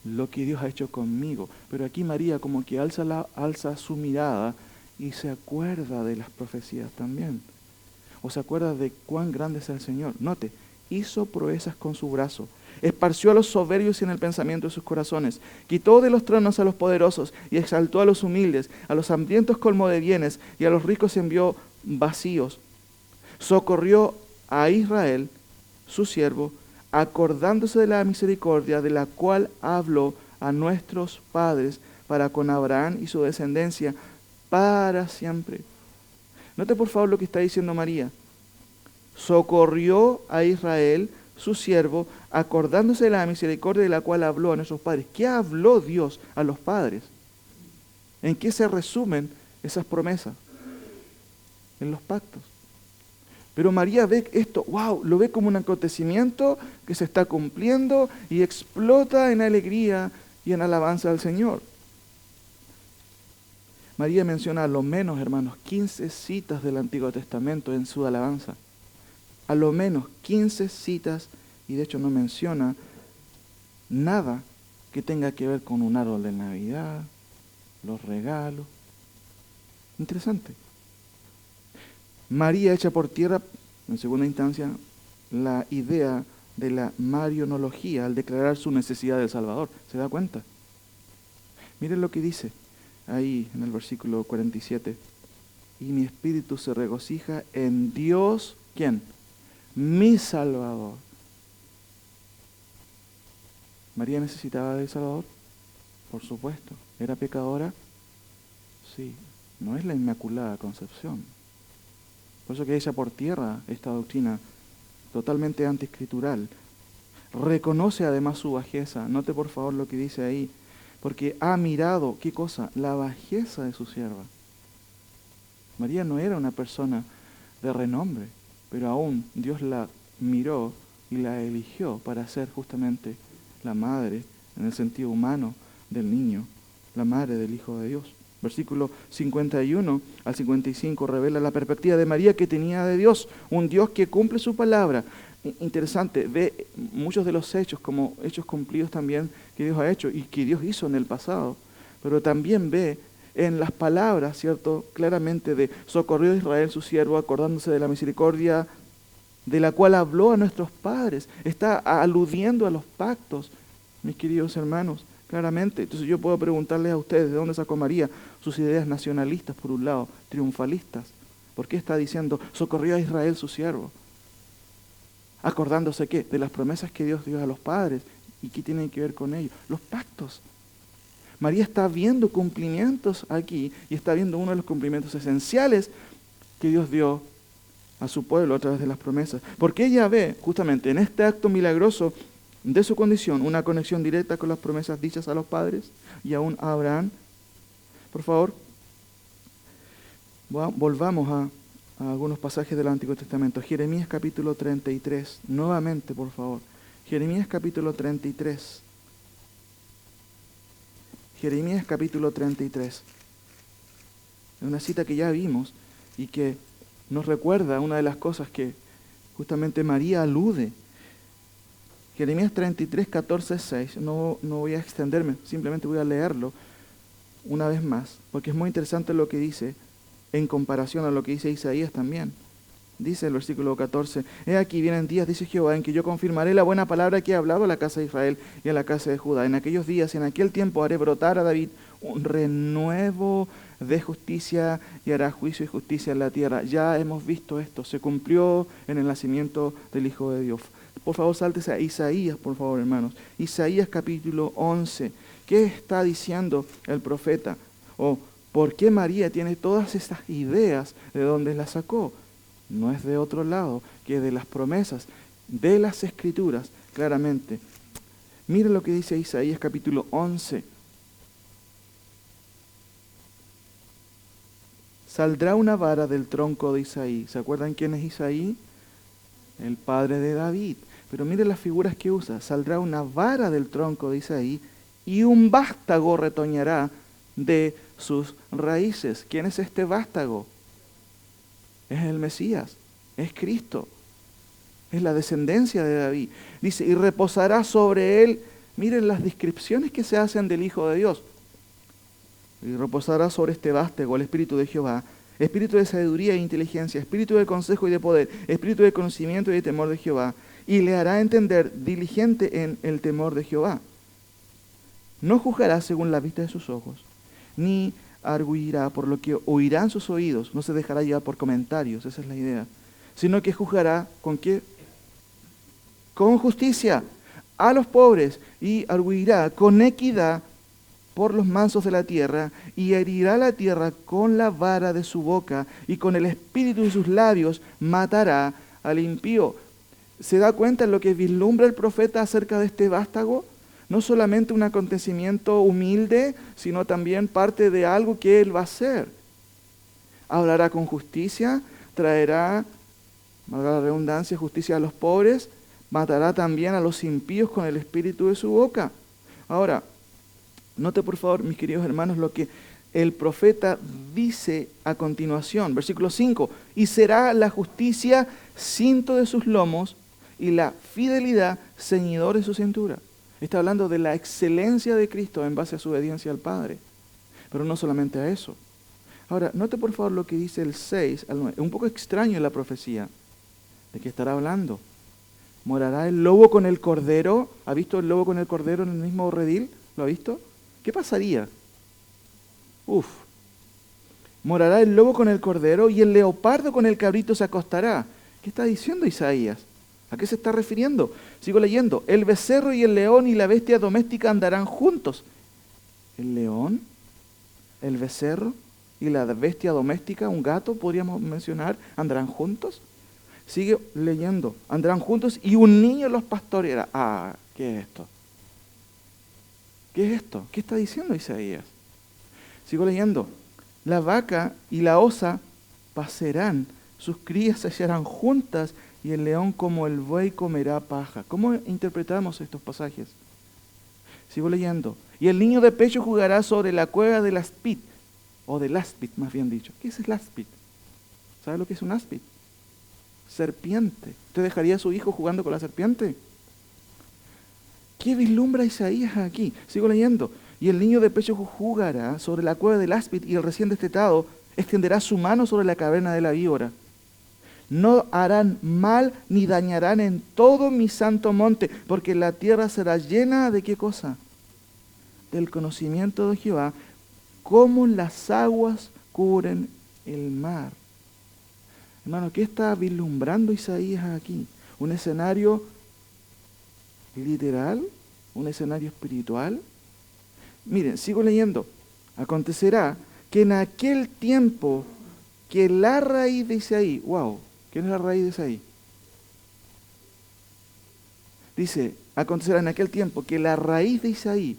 lo que Dios ha hecho conmigo. Pero aquí María como que alza su mirada y se acuerda de las profecías también. O se acuerda de cuán grande es el Señor. Note, hizo proezas con su brazo, esparció a los soberbios en el pensamiento de sus corazones, quitó de los tronos a los poderosos y exaltó a los humildes, a los hambrientos colmó de bienes y a los ricos envió vacíos. Socorrió a Israel, su siervo, acordándose de la misericordia de la cual habló a nuestros padres para con Abraham y su descendencia para siempre. Note por favor lo que está diciendo María. Socorrió a Israel, su siervo, acordándose de la misericordia de la cual habló a nuestros padres. ¿Qué habló Dios a los padres? ¿En qué se resumen esas promesas? En los pactos. Pero María ve esto, wow, lo ve como un acontecimiento que se está cumpliendo y explota en alegría y en alabanza al Señor. María menciona a lo menos, hermanos, 15 citas del Antiguo Testamento en su alabanza. A lo menos 15 citas, y de hecho no menciona nada que tenga que ver con un árbol de Navidad, los regalos. Interesante. María echa por tierra, en segunda instancia, la idea de la marianología al declarar su necesidad del Salvador. ¿Se da cuenta? Miren lo que dice ahí en el versículo 47. Y mi espíritu se regocija en Dios, ¿quién? Mi Salvador. ¿María necesitaba del Salvador? Por supuesto. ¿Era pecadora? Sí. No es la Inmaculada Concepción. Por eso que echa por tierra esta doctrina totalmente antiescritural. Reconoce además su bajeza. Note por favor lo que dice ahí. Porque ha mirado, ¿qué cosa? La bajeza de su sierva. María no era una persona de renombre, pero aún Dios la miró y la eligió para ser justamente la madre, en el sentido humano, del niño, la madre del Hijo de Dios. Versículo 51 al 55 revela la perspectiva de María que tenía de Dios, un Dios que cumple su palabra. Interesante, ve muchos de los hechos como hechos cumplidos también que Dios ha hecho y que Dios hizo en el pasado, pero también ve en las palabras, ¿cierto?, claramente de socorrió a Israel su siervo, acordándose de la misericordia de la cual habló a nuestros padres. Está aludiendo a los pactos, mis queridos hermanos, claramente. Entonces yo puedo preguntarles a ustedes, ¿de dónde sacó María sus ideas nacionalistas, por un lado, triunfalistas? ¿Por qué está diciendo, socorrió a Israel su siervo? ¿Acordándose qué? De las promesas que Dios dio a los padres. ¿Y qué tienen que ver con ello? Los pactos. María está viendo cumplimientos aquí y está viendo uno de los cumplimientos esenciales que Dios dio a su pueblo a través de las promesas. Porque ella ve justamente en este acto milagroso de su condición una conexión directa con las promesas dichas a los padres y aún a Abraham. Por favor, volvamos a algunos pasajes del Antiguo Testamento. Jeremías capítulo 33, nuevamente por favor. Jeremías capítulo 33. Jeremías capítulo 33. Es una cita que ya vimos y que nos recuerda una de las cosas que justamente María alude. Jeremías 33, 14, 6. No voy a extenderme, simplemente voy a leerlo una vez más, porque es muy interesante lo que dice en comparación a lo que dice Isaías también. Dice el versículo 14, he aquí vienen días, dice Jehová, en que yo confirmaré la buena palabra que he hablado a la casa de Israel y a la casa de Judá. En aquellos días, en aquel tiempo haré brotar a David un renuevo de justicia y hará juicio y justicia en la tierra. Ya hemos visto esto, se cumplió en el nacimiento del Hijo de Dios. Por favor, sáltese a Isaías, por favor, hermanos. Isaías capítulo 11. ¿Qué está diciendo el profeta? ¿O por qué María tiene todas estas ideas? ¿De dónde las sacó? No es de otro lado que de las promesas de las Escrituras, claramente. Mire lo que dice Isaías capítulo 11. Saldrá una vara del tronco de Isaí. ¿Se acuerdan quién es Isaí? El padre de David. Pero mire las figuras que usa. Saldrá una vara del tronco de Isaí y un vástago retoñará de sus raíces. ¿Quién es este vástago? Es el Mesías, es Cristo, es la descendencia de David. Dice, y reposará sobre él, miren las descripciones que se hacen del Hijo de Dios. Y reposará sobre este vástago el Espíritu de Jehová, Espíritu de sabiduría e inteligencia, Espíritu de consejo y de poder, Espíritu de conocimiento y de temor de Jehová, y le hará entender diligente en el temor de Jehová. No juzgará según la vista de sus ojos, ni arguirá por lo que oirán sus oídos, no se dejará llevar por comentarios, esa es la idea, sino que juzgará ¿con qué? Con justicia a los pobres y arguirá con equidad por los mansos de la tierra y herirá la tierra con la vara de su boca y con el espíritu de sus labios matará al impío. ¿Se da cuenta en lo que vislumbra el profeta acerca de este vástago? No solamente un acontecimiento humilde, sino también parte de algo que Él va a hacer. Hablará con justicia, traerá, valga la redundancia, justicia a los pobres, matará también a los impíos con el espíritu de su boca. Ahora, note por favor, mis queridos hermanos, lo que el profeta dice a continuación, versículo 5, y será la justicia cinto de sus lomos y la fidelidad ceñidor de su cintura. Está hablando de la excelencia de Cristo en base a su obediencia al Padre. Pero no solamente a eso. Ahora, note por favor lo que dice el 6 al 9. Es un poco extraño la profecía. ¿De qué estará hablando? ¿Morará el lobo con el cordero? ¿Ha visto el lobo con el cordero en el mismo redil? ¿Lo ha visto? ¿Qué pasaría? Uf. Morará el lobo con el cordero y el leopardo con el cabrito se acostará. ¿Qué está diciendo Isaías? ¿A qué se está refiriendo? Sigo leyendo. El becerro y el león y la bestia doméstica andarán juntos. ¿El león? ¿El becerro? ¿Y la bestia doméstica? ¿Un gato podríamos mencionar? ¿Andarán juntos? Sigue leyendo. Andarán juntos y un niño los pastoreará. Ah, ¿qué es esto? ¿Qué es esto? ¿Qué está diciendo Isaías? Sigo leyendo. La vaca y la osa pacerán, sus crías se hallarán juntas y el león como el buey comerá paja. ¿Cómo interpretamos estos pasajes? Sigo leyendo. Y el niño de pecho jugará sobre la cueva del aspid, o del áspid más bien dicho. ¿Qué es el áspid? ¿Sabe lo que es un áspid? Serpiente. ¿Usted dejaría a su hijo jugando con la serpiente? ¿Qué vislumbra Isaías aquí? Sigo leyendo. Y el niño de pecho jugará sobre la cueva del áspid y el recién destetado extenderá su mano sobre la caverna de la víbora. No harán mal ni dañarán en todo mi santo monte, porque la tierra será llena de ¿qué cosa? Del conocimiento de Jehová, como las aguas cubren el mar. Hermano, ¿qué está vislumbrando Isaías aquí? ¿Un escenario literal? ¿Un escenario espiritual? Miren, sigo leyendo. Acontecerá que en aquel tiempo que la raíz de Isaí, wow, ¿quién es la raíz de Isaí? Dice, acontecerá en aquel tiempo que la raíz de Isaí,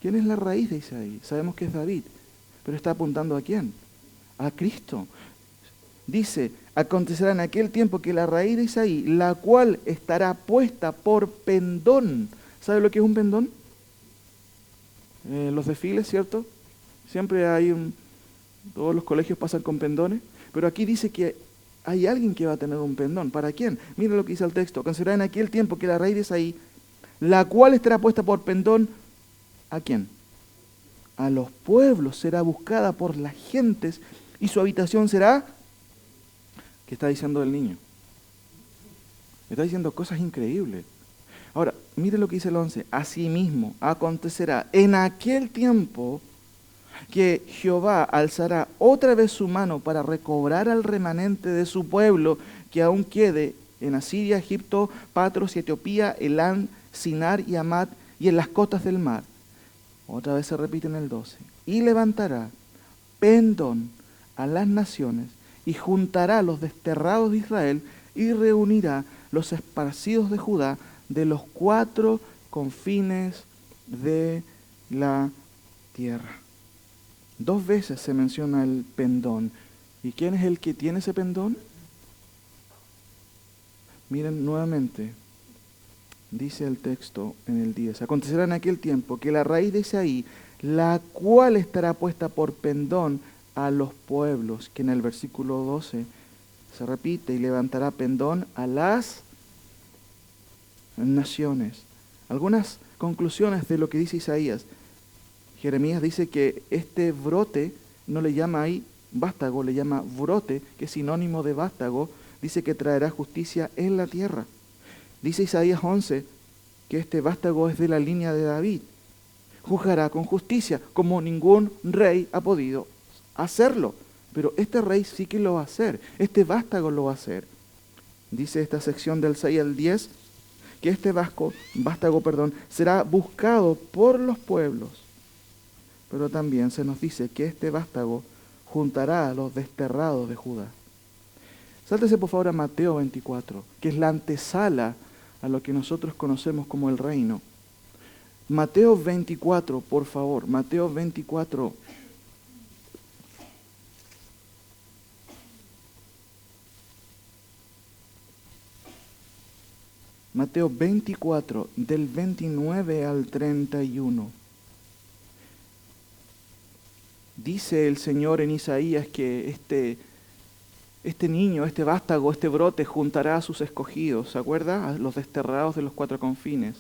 ¿quién es la raíz de Isaí? Sabemos que es David, pero está apuntando ¿a quién? A Cristo. Dice, acontecerá en aquel tiempo que la raíz de Isaí, la cual estará puesta por pendón. ¿Sabe lo que es un pendón? Los desfiles, ¿cierto? Siempre hay todos los colegios pasan con pendones, pero aquí dice que hay alguien que va a tener un pendón. ¿Para quién? Mira lo que dice el texto. Acontecerá en aquel tiempo que la raíz de Isaí, la cual estará puesta por pendón, ¿a quién? A los pueblos, será buscada por las gentes y su habitación será, ¿qué está diciendo el niño? Está diciendo cosas increíbles. Ahora, mire lo que dice el 11. Asimismo, acontecerá en aquel tiempo que Jehová alzará otra vez su mano para recobrar al remanente de su pueblo que aún quede en Asiria, Egipto, Patros y Etiopía, Elán, Sinar y Amat y en las costas del mar. Otra vez se repite en el 12. Y levantará pendón a las naciones y juntará a los desterrados de Israel y reunirá los esparcidos de Judá de los 4 confines de la tierra. 2 veces se menciona el pendón. ¿Y quién es el que tiene ese pendón? Miren nuevamente, dice el texto en el 10. Acontecerá en aquel tiempo que la raíz de Isaí, la cual estará puesta por pendón a los pueblos, que en el versículo 12 se repite, y levantará pendón a las naciones. Algunas conclusiones de lo que dice Isaías. Jeremías dice que este brote no le llama ahí vástago, le llama brote, que es sinónimo de vástago. Dice que traerá justicia en la tierra. Dice Isaías 11 que este vástago es de la línea de David. Juzgará con justicia, como ningún rey ha podido hacerlo. Pero este rey sí que lo va a hacer. Este vástago lo va a hacer. Dice esta sección del 6 al 10 que este vástago, será buscado por los pueblos. Pero también se nos dice que este vástago juntará a los desterrados de Judá. Sáltese por favor a Mateo 24, que es la antesala a lo que nosotros conocemos como el reino. Mateo 24, por favor, Mateo 24. Mateo 24, del 29 al 31. Dice el Señor en Isaías que este niño, este vástago, este brote juntará a sus escogidos, ¿se acuerda? A los desterrados de los 4 confines.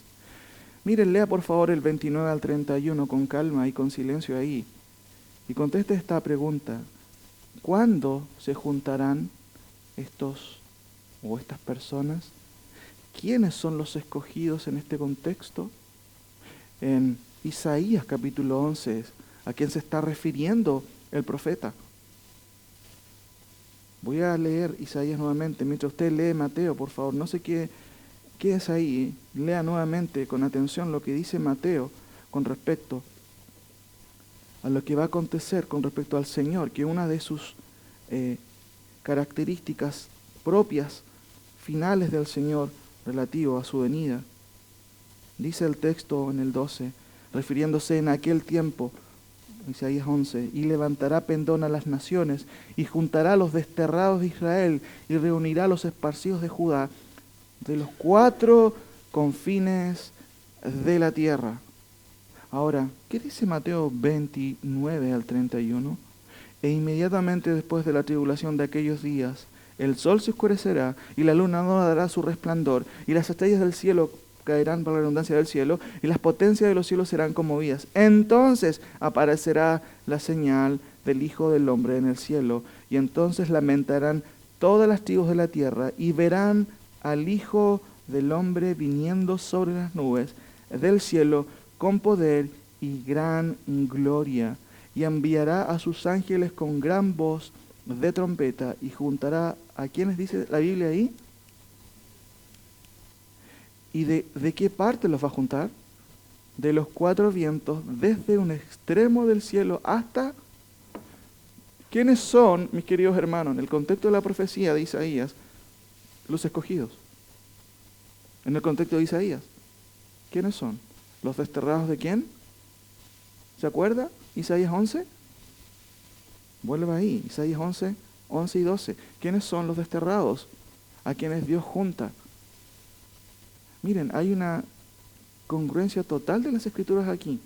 Miren, lea por favor el 29 al 31 con calma y con silencio ahí. Y conteste esta pregunta. ¿Cuándo se juntarán estos o estas personas? ¿Quiénes son los escogidos en este contexto? En Isaías capítulo 11, ¿a quién se está refiriendo el profeta? Voy a leer Isaías nuevamente. Mientras usted lee Mateo, por favor, no sé qué es ahí. Lea nuevamente con atención lo que dice Mateo con respecto a lo que va a acontecer con respecto al Señor, que una de sus características propias, finales del Señor, relativo a su venida. Dice el texto en el 12, refiriéndose en aquel tiempo, Isaías 11, y levantará pendón a las naciones, y juntará a los desterrados de Israel, y reunirá a los esparcidos de Judá, de los 4 confines de la tierra. Ahora, ¿qué dice Mateo 29 al 31? E inmediatamente después de la tribulación de aquellos días, el sol se oscurecerá, y la luna no dará su resplandor, y las estrellas del cielo caerán por la redundancia del cielo, y las potencias de los cielos serán conmovidas. Entonces aparecerá la señal del Hijo del Hombre en el cielo, y entonces lamentarán todas las tribus de la tierra, y verán al Hijo del Hombre viniendo sobre las nubes del cielo con poder y gran gloria, y enviará a sus ángeles con gran voz de trompeta, y juntará a quienes dice la Biblia ahí. ¿Y de qué parte los va a juntar? De los 4 vientos, desde un extremo del cielo hasta... ¿Quiénes son, mis queridos hermanos, en el contexto de la profecía de Isaías, los escogidos? En el contexto de Isaías, ¿quiénes son? ¿Los desterrados de quién? ¿Se acuerda? Isaías 11. Vuelva ahí, Isaías 11, 11 y 12. ¿Quiénes son los desterrados? A quienes Dios junta. Miren, hay una congruencia total de las escrituras aquí.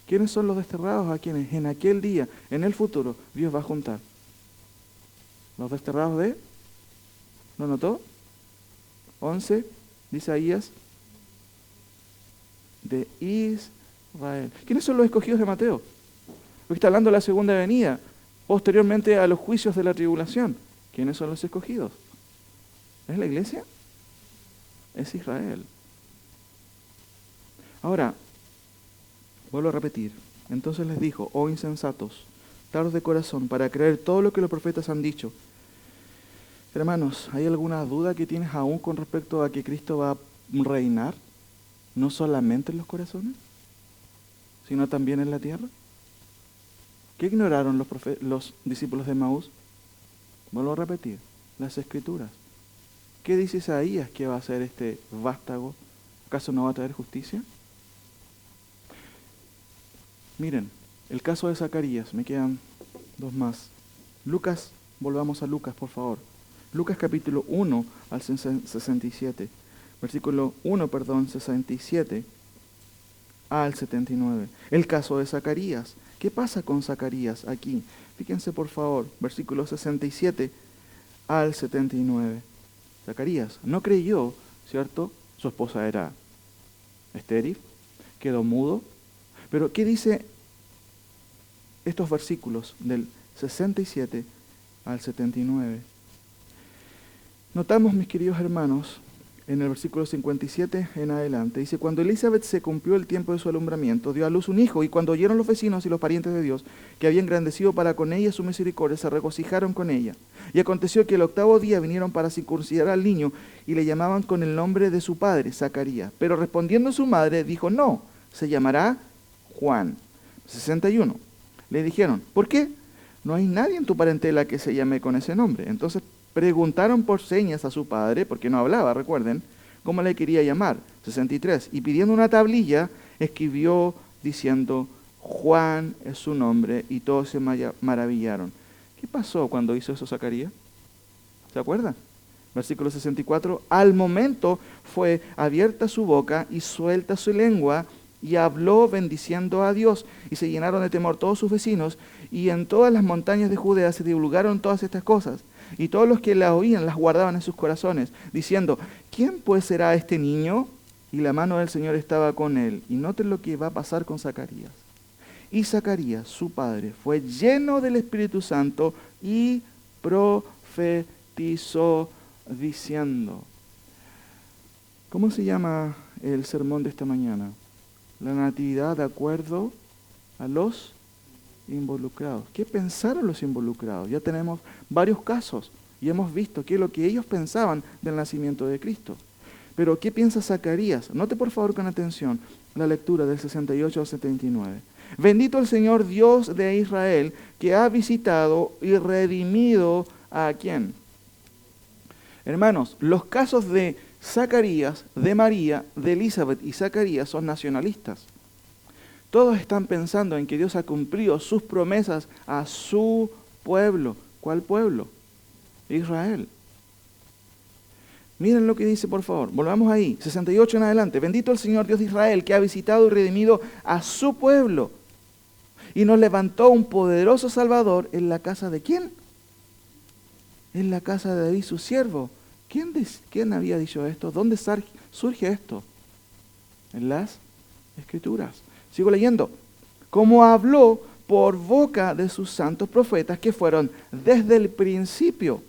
¿Quiénes son los desterrados? A quienes en aquel día, en el futuro, Dios va a juntar. Los desterrados de... ¿Lo notó? 11 de Isaías de Israel. ¿Quiénes son los escogidos de Mateo? Porque está hablando de la segunda venida, posteriormente a los juicios de la tribulación. ¿Quiénes son los escogidos? ¿Es la iglesia? Es Israel. Ahora, vuelvo a repetir. Entonces les dijo, oh insensatos, tardos de corazón, para creer todo lo que los profetas han dicho. Hermanos, ¿hay alguna duda que tienes aún con respecto a que Cristo va a reinar? No solamente en los corazones, sino también en la tierra. ¿Qué ignoraron los discípulos de Emaús? Vuelvo a repetir, las escrituras. ¿Qué dice Isaías que va a hacer este vástago? ¿Acaso no va a traer justicia? Miren, el caso de Zacarías, me quedan 2 más. Lucas, volvamos a Lucas, por favor. Lucas capítulo 1 al 67. Versículo 1, 67 al 79. El caso de Zacarías. ¿Qué pasa con Zacarías aquí? Fíjense por favor, versículo 67 al 79. Zacarías no creyó, ¿cierto? Su esposa era estéril, quedó mudo. Pero ¿qué dice estos versículos del 67 al 79? Notamos, mis queridos hermanos, en el versículo 57 en adelante, dice, cuando Elizabeth se cumplió el tiempo de su alumbramiento, dio a luz un hijo, y cuando oyeron los vecinos y los parientes de Dios, que había engrandecido para con ella su misericordia, se regocijaron con ella. Y aconteció que el 8º día vinieron para circuncidar al niño, y le llamaban con el nombre de su padre, Zacarías. Pero respondiendo su madre, dijo, no, se llamará Juan. 61. Le dijeron, ¿por qué? No hay nadie en tu parentela que se llame con ese nombre. Entonces preguntaron por señas a su padre, porque no hablaba, recuerden, cómo le quería llamar. 63. Y pidiendo una tablilla, escribió diciendo, Juan es su nombre, y todos se maravillaron. ¿Qué pasó cuando hizo eso Zacarías? ¿Se acuerdan? Versículo 64. Al momento fue abierta su boca y suelta su lengua, y habló bendiciendo a Dios, y se llenaron de temor todos sus vecinos, y en todas las montañas de Judea se divulgaron todas estas cosas. Y todos los que la oían las guardaban en sus corazones, diciendo, ¿quién pues será este niño? Y la mano del Señor estaba con él. Y noten lo que va a pasar con Zacarías. Y Zacarías, su padre, fue lleno del Espíritu Santo y profetizó diciendo. ¿Cómo se llama el sermón de esta mañana? La natividad de acuerdo a los involucrados. ¿Qué pensaron los involucrados? Ya tenemos varios casos y hemos visto qué es lo que ellos pensaban del nacimiento de Cristo. Pero ¿qué piensa Zacarías? Note por favor con atención la lectura del 68 al 79. Bendito el Señor Dios de Israel, que ha visitado y redimido ¿a quién? Hermanos, los casos de Zacarías, de María, de Elizabeth y Zacarías son nacionalistas. Todos están pensando en que Dios ha cumplido sus promesas a su pueblo. ¿Cuál pueblo? Israel. Miren lo que dice, por favor. Volvamos ahí, 68 en adelante. Bendito el Señor Dios de Israel, que ha visitado y redimido a su pueblo. Y nos levantó un poderoso Salvador en la casa de ¿quién? En la casa de David, su siervo. ¿Quién había dicho esto? ¿Dónde surge esto? En las Escrituras. Sigo leyendo. Como habló por boca de sus santos profetas que fueron desde el principio.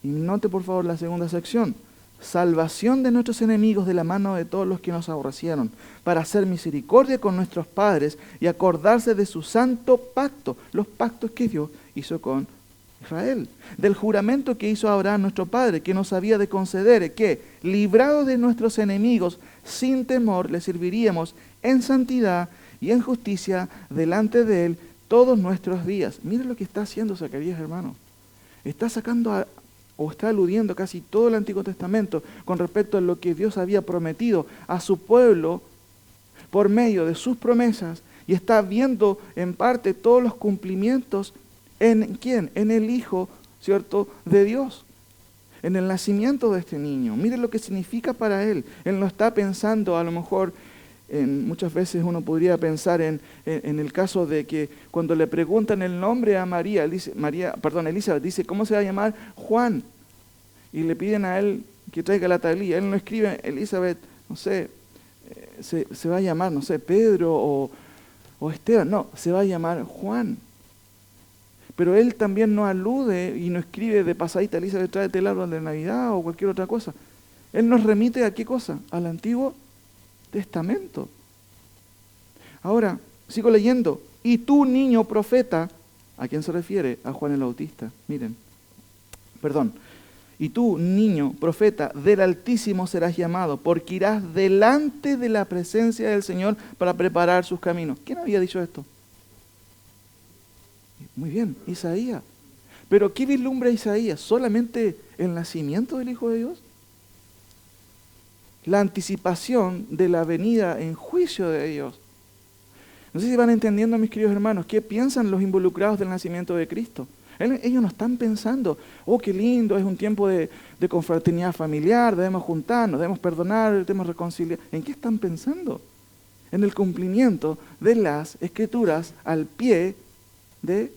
Y note por favor la segunda sección. Salvación de nuestros enemigos de la mano de todos los que nos aborrecieron, para hacer misericordia con nuestros padres y acordarse de su santo pacto, los pactos que Dios hizo con Israel, del juramento que hizo Abraham nuestro padre, que nos había de conceder que, librados de nuestros enemigos, sin temor, le serviríamos en santidad y en justicia delante de él todos nuestros días. Miren lo que está haciendo Zacarías, hermano. Está sacando o está aludiendo casi todo el Antiguo Testamento con respecto a lo que Dios había prometido a su pueblo por medio de sus promesas, y está viendo en parte todos los cumplimientos en ¿quién? En el Hijo, ¿cierto?, de Dios, en el nacimiento de este niño. Mire lo que significa para él. Él no está pensando, a lo mejor, muchas veces uno podría pensar en el caso de que cuando le preguntan el nombre a Elizabeth dice, ¿cómo se va a llamar? Juan. Y le piden a él que traiga la tablilla. Él no escribe Elizabeth, no sé, se va a llamar, no sé, Pedro o Esteban. No, se va a llamar Juan. Pero él también no alude y no escribe de pasadita, Elizabeth, tráete el árbol de Navidad o cualquier otra cosa. Él nos remite a qué cosa? Al Antiguo Testamento. Ahora, sigo leyendo. Y tú, niño profeta, ¿a quién se refiere? A Juan el Bautista. Miren, perdón. Y tú, niño profeta, del Altísimo serás llamado, porque irás delante de la presencia del Señor para preparar sus caminos. ¿Quién había dicho esto? Muy bien, Isaías. Pero ¿qué vislumbra Isaías? ¿Solamente el nacimiento del Hijo de Dios? La anticipación de la venida en juicio de Dios. No sé si van entendiendo, mis queridos hermanos, qué piensan los involucrados del nacimiento de Cristo. Ellos no están pensando, oh, qué lindo, es un tiempo de confraternidad familiar, debemos juntarnos, debemos perdonar, debemos reconciliar. ¿En qué están pensando? En el cumplimiento de las Escrituras al pie de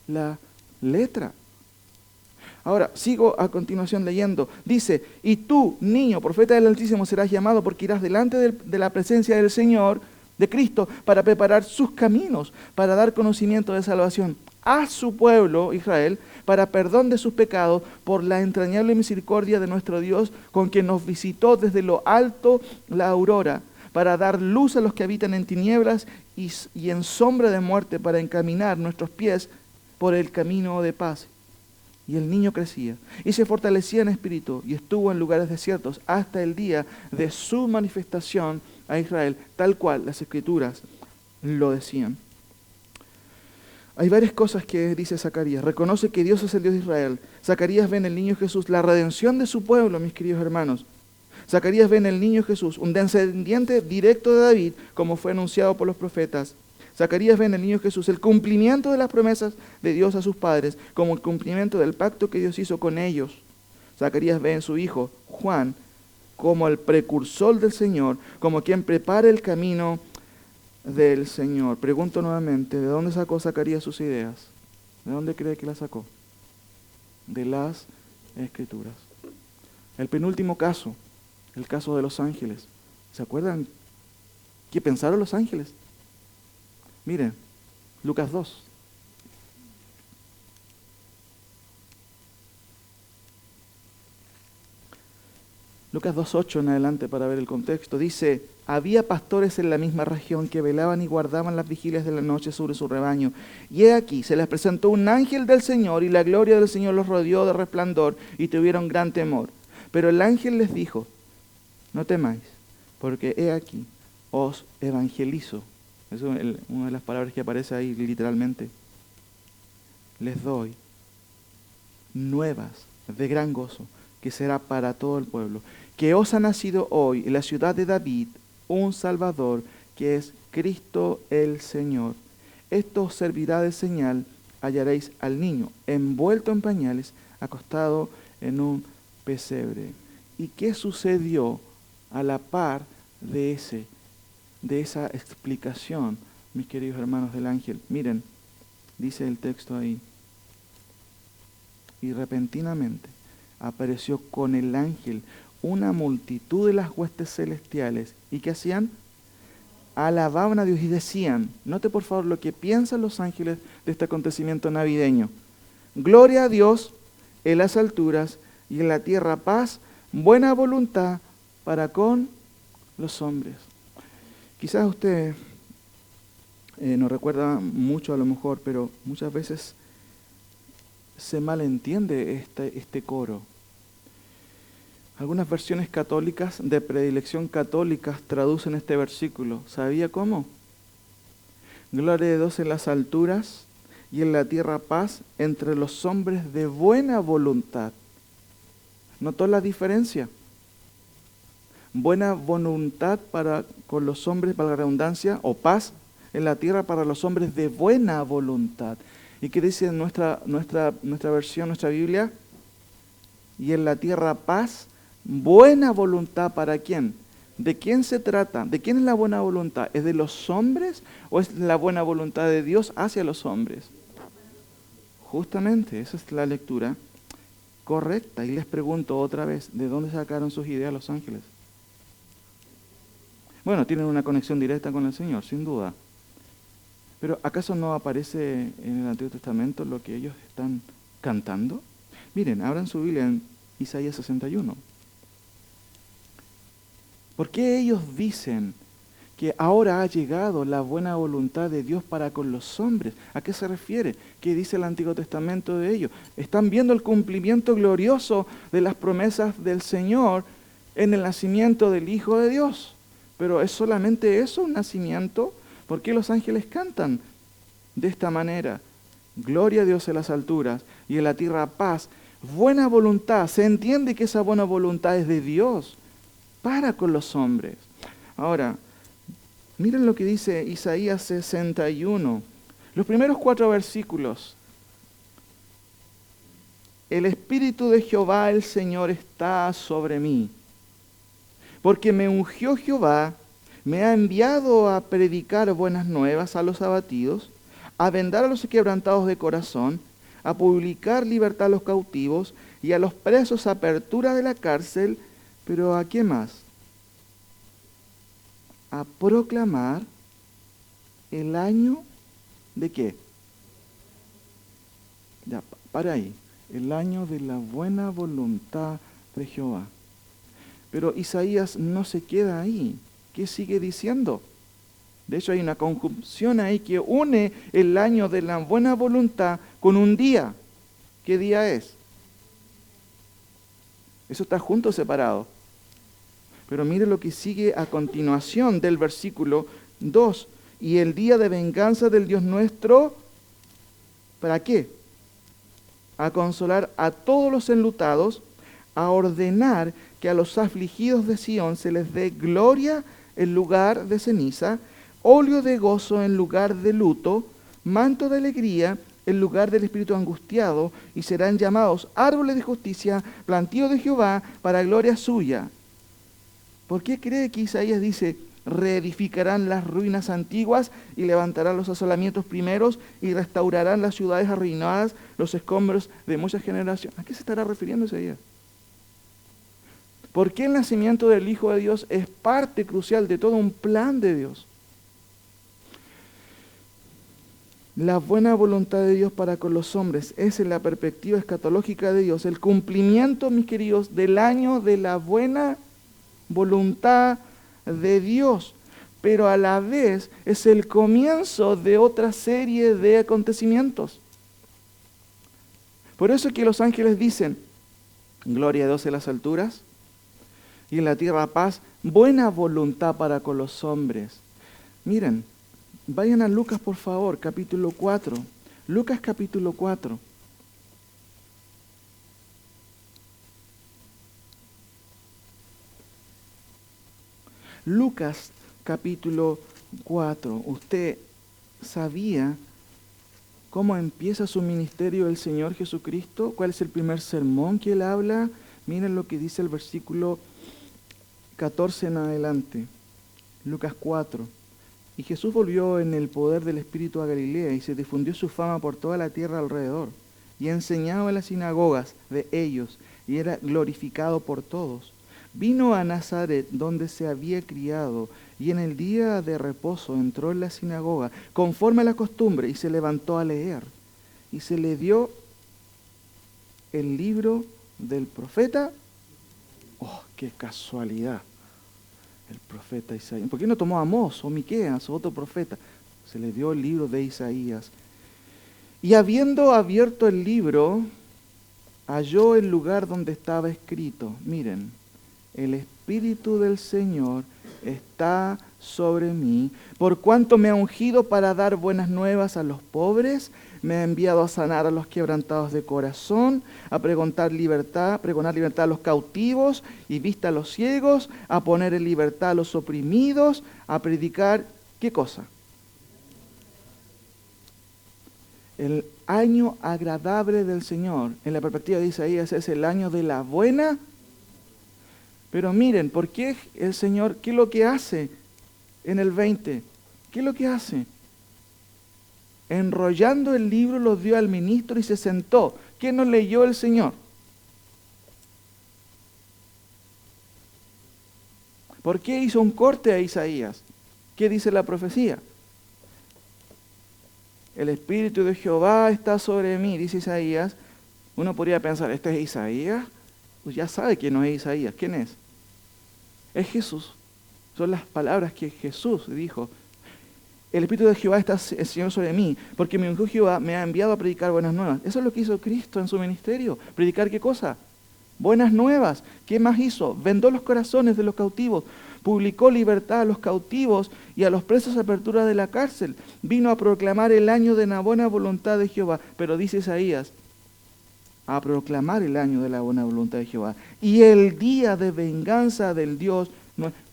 la letra. Ahora, sigo a continuación leyendo. Dice, y tú, niño, profeta del Altísimo, serás llamado porque irás delante de la presencia del Señor, de Cristo, para preparar sus caminos, para dar conocimiento de salvación a su pueblo, Israel, para perdón de sus pecados, por la entrañable misericordia de nuestro Dios, con quien nos visitó desde lo alto la aurora, para dar luz a los que habitan en tinieblas y en sombra de muerte, para encaminar nuestros pies por el camino de paz. Y el niño crecía y se fortalecía en espíritu y estuvo en lugares desiertos hasta el día de su manifestación a Israel, tal cual las Escrituras lo decían. Hay varias cosas que dice Zacarías. Reconoce que Dios es el Dios de Israel. Zacarías ve en el niño Jesús la redención de su pueblo, mis queridos hermanos. Zacarías ve en el niño Jesús un descendiente directo de David, como fue anunciado por los profetas. Zacarías ve en el niño Jesús el cumplimiento de las promesas de Dios a sus padres, como el cumplimiento del pacto que Dios hizo con ellos. Zacarías ve en su hijo Juan como el precursor del Señor, como quien prepara el camino del Señor. Pregunto nuevamente, ¿de dónde sacó Zacarías sus ideas? ¿De dónde cree que las sacó? De las Escrituras. El penúltimo caso, el caso de los ángeles. ¿Se acuerdan qué pensaron los ángeles? Miren, Lucas 2. Lucas 2:8 en adelante para ver el contexto. Dice, había pastores en la misma región que velaban y guardaban las vigilias de la noche sobre su rebaño. Y he aquí, se les presentó un ángel del Señor y la gloria del Señor los rodeó de resplandor y tuvieron gran temor. Pero el ángel les dijo, no temáis, porque he aquí, os evangelizo. Eso es una de las palabras que aparece ahí literalmente. Les doy nuevas de gran gozo, que será para todo el pueblo, que os ha nacido hoy en la ciudad de David un Salvador, que es Cristo el Señor. Esto os servirá de señal, hallaréis al niño envuelto en pañales, acostado en un pesebre. ¿Y qué sucedió a la par de esa explicación, mis queridos hermanos del ángel? Miren, dice el texto ahí, y repentinamente apareció con el ángel una multitud de las huestes celestiales. ¿Y qué hacían? Alababan a Dios y decían, note por favor lo que piensan los ángeles de este acontecimiento navideño. Gloria a Dios en las alturas y en la tierra paz, buena voluntad para con los hombres. Quizás usted no recuerda mucho a lo mejor, pero muchas veces se malentiende este coro. Algunas versiones católicas de predilección católicas traducen este versículo. ¿Sabía cómo? Gloria de Dios en las alturas y en la tierra paz entre los hombres de buena voluntad. ¿Notó la diferencia? Buena voluntad para con los hombres, para la redundancia, o paz en la tierra para los hombres de buena voluntad. ¿Y qué dice nuestra versión, nuestra Biblia? Y en la tierra paz, buena voluntad para quién. ¿De quién se trata? ¿De quién es la buena voluntad? ¿Es de los hombres o es la buena voluntad de Dios hacia los hombres? Justamente, esa es la lectura correcta. Y les pregunto otra vez, ¿de dónde sacaron sus ideas los ángeles? Bueno, tienen una conexión directa con el Señor, sin duda. Pero ¿acaso no aparece en el Antiguo Testamento lo que ellos están cantando? Miren, abran su Biblia en Isaías 61. ¿Por qué ellos dicen que ahora ha llegado la buena voluntad de Dios para con los hombres? ¿A qué se refiere? ¿Qué dice el Antiguo Testamento de ellos? Están viendo el cumplimiento glorioso de las promesas del Señor en el nacimiento del Hijo de Dios. Pero ¿es solamente eso, un nacimiento? ¿Por qué los ángeles cantan de esta manera? Gloria a Dios en las alturas y en la tierra paz, buena voluntad. Se entiende que esa buena voluntad es de Dios para con los hombres. Ahora, miren lo que dice Isaías 61. Los primeros 4 versículos. El Espíritu de Jehová el Señor está sobre mí, porque me ungió Jehová, me ha enviado a predicar buenas nuevas a los abatidos, a vendar a los quebrantados de corazón, a publicar libertad a los cautivos y a los presos apertura de la cárcel. Pero ¿a qué más? A proclamar el año de qué. Ya, para ahí. El año de la buena voluntad de Jehová. Pero Isaías no se queda ahí. ¿Qué sigue diciendo? De hecho, hay una conjunción ahí que une el año de la buena voluntad con un día. ¿Qué día es? Eso está junto o separado. Pero mire lo que sigue a continuación del versículo 2. Y el día de venganza del Dios nuestro, ¿para qué? A consolar a todos los enlutados, a ordenar que a los afligidos de Sión se les dé gloria en lugar de ceniza, óleo de gozo en lugar de luto, manto de alegría en lugar del espíritu angustiado, y serán llamados árboles de justicia, plantío de Jehová, para gloria suya. ¿Por qué cree que Isaías dice, reedificarán las ruinas antiguas y levantarán los asolamientos primeros y restaurarán las ciudades arruinadas, los escombros de muchas generaciones? ¿A qué se estará refiriendo Isaías? Porque el nacimiento del Hijo de Dios es parte crucial de todo un plan de Dios. La buena voluntad de Dios para con los hombres es en la perspectiva escatológica de Dios el cumplimiento, mis queridos, del año de la buena voluntad de Dios, pero a la vez es el comienzo de otra serie de acontecimientos. Por eso es que los ángeles dicen, gloria a Dios en las alturas y en la tierra paz, buena voluntad para con los hombres. Miren, vayan a Lucas, por favor, capítulo 4. Lucas capítulo 4. Lucas capítulo 4. ¿Usted sabía cómo empieza su ministerio el Señor Jesucristo? ¿Cuál es el primer sermón que Él habla? Miren lo que dice el versículo 14 en adelante. Lucas 4. Y Jesús volvió en el poder del Espíritu a Galilea y se difundió su fama por toda la tierra alrededor. Y enseñaba en las sinagogas de ellos y era glorificado por todos. Vino a Nazaret donde se había criado y en el día de reposo entró en la sinagoga conforme a la costumbre y se levantó a leer. Y se le dio el libro del profeta. ¡Oh, qué casualidad! El profeta Isaías. ¿Por qué no tomó a Amós o Miqueas o otro profeta? Se le dio el libro de Isaías. Y habiendo abierto el libro, halló el lugar donde estaba escrito. Miren, el Espíritu del Señor está sobre mí, por cuanto me ha ungido para dar buenas nuevas a los pobres, me ha enviado a sanar a los quebrantados de corazón, a pregonar libertad a los cautivos y vista a los ciegos, a poner en libertad a los oprimidos, a predicar, ¿qué cosa? El año agradable del Señor, en la perspectiva de Isaías, es el año de la buena. Pero miren, ¿por qué el Señor, qué es lo que hace en el 20? ¿Qué es lo que hace? Enrollando el libro lo dio al ministro y se sentó. ¿Qué no leyó el Señor? ¿Por qué hizo un corte a Isaías? ¿Qué dice la profecía? El Espíritu de Jehová está sobre mí, dice Isaías. Uno podría pensar, ¿este es Isaías? Pues ya sabe que no es Isaías. ¿Quién es? Es Jesús. Son las palabras que Jesús dijo. El Espíritu de Jehová está el Señor sobre mí, porque mi ungió Jehová me ha enviado a predicar buenas nuevas. Eso es lo que hizo Cristo en su ministerio. ¿Predicar qué cosa? Buenas nuevas. ¿Qué más hizo? Vendó los corazones de los cautivos, publicó libertad a los cautivos y a los presos apertura de la cárcel. Vino a proclamar el año de la buena voluntad de Jehová. Pero dice Isaías, a proclamar el año de la buena voluntad de Jehová. Y el día de venganza del Dios.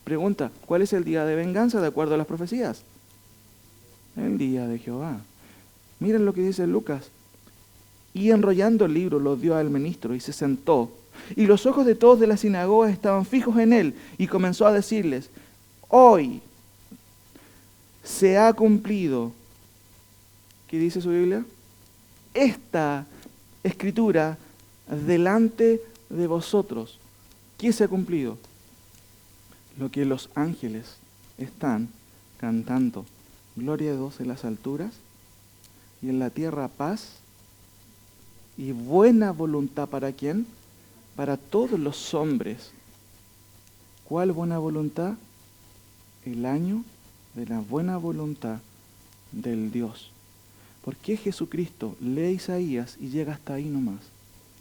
Pregunta, ¿cuál es el día de venganza de acuerdo a las profecías? El día de Jehová. Miren lo que dice Lucas. Y enrollando el libro lo dio al ministro y se sentó. Y los ojos de todos de la sinagoga estaban fijos en él. Y comenzó a decirles, hoy se ha cumplido. ¿Qué dice su Biblia? Esta escritura delante de vosotros. ¿Qué se ha cumplido? Lo que los ángeles están cantando. Gloria a Dios en las alturas y en la tierra paz y buena voluntad ¿para quién? Para todos los hombres. ¿Cuál buena voluntad? El año de la buena voluntad del Dios. ¿Por qué Jesucristo lee Isaías y llega hasta ahí nomás?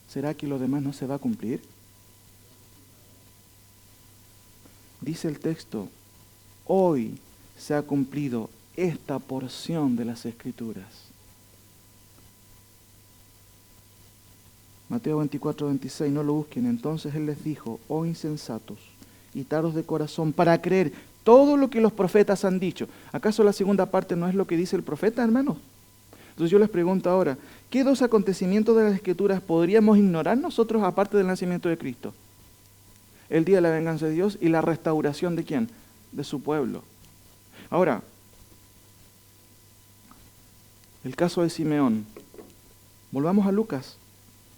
¿Será que lo demás no se va a cumplir? Dice el texto, hoy se ha cumplido esta porción de las Escrituras. Mateo 24, 26, no lo busquen. Entonces Él les dijo, oh insensatos y tardos de corazón, para creer todo lo que los profetas han dicho. ¿Acaso la segunda parte no es lo que dice el profeta, hermanos? Entonces yo les pregunto ahora, ¿qué dos acontecimientos de las Escrituras podríamos ignorar nosotros aparte del nacimiento de Cristo? El día de la venganza de Dios y la restauración ¿de quién? De su pueblo. Ahora, el caso de Simeón. Volvamos a Lucas,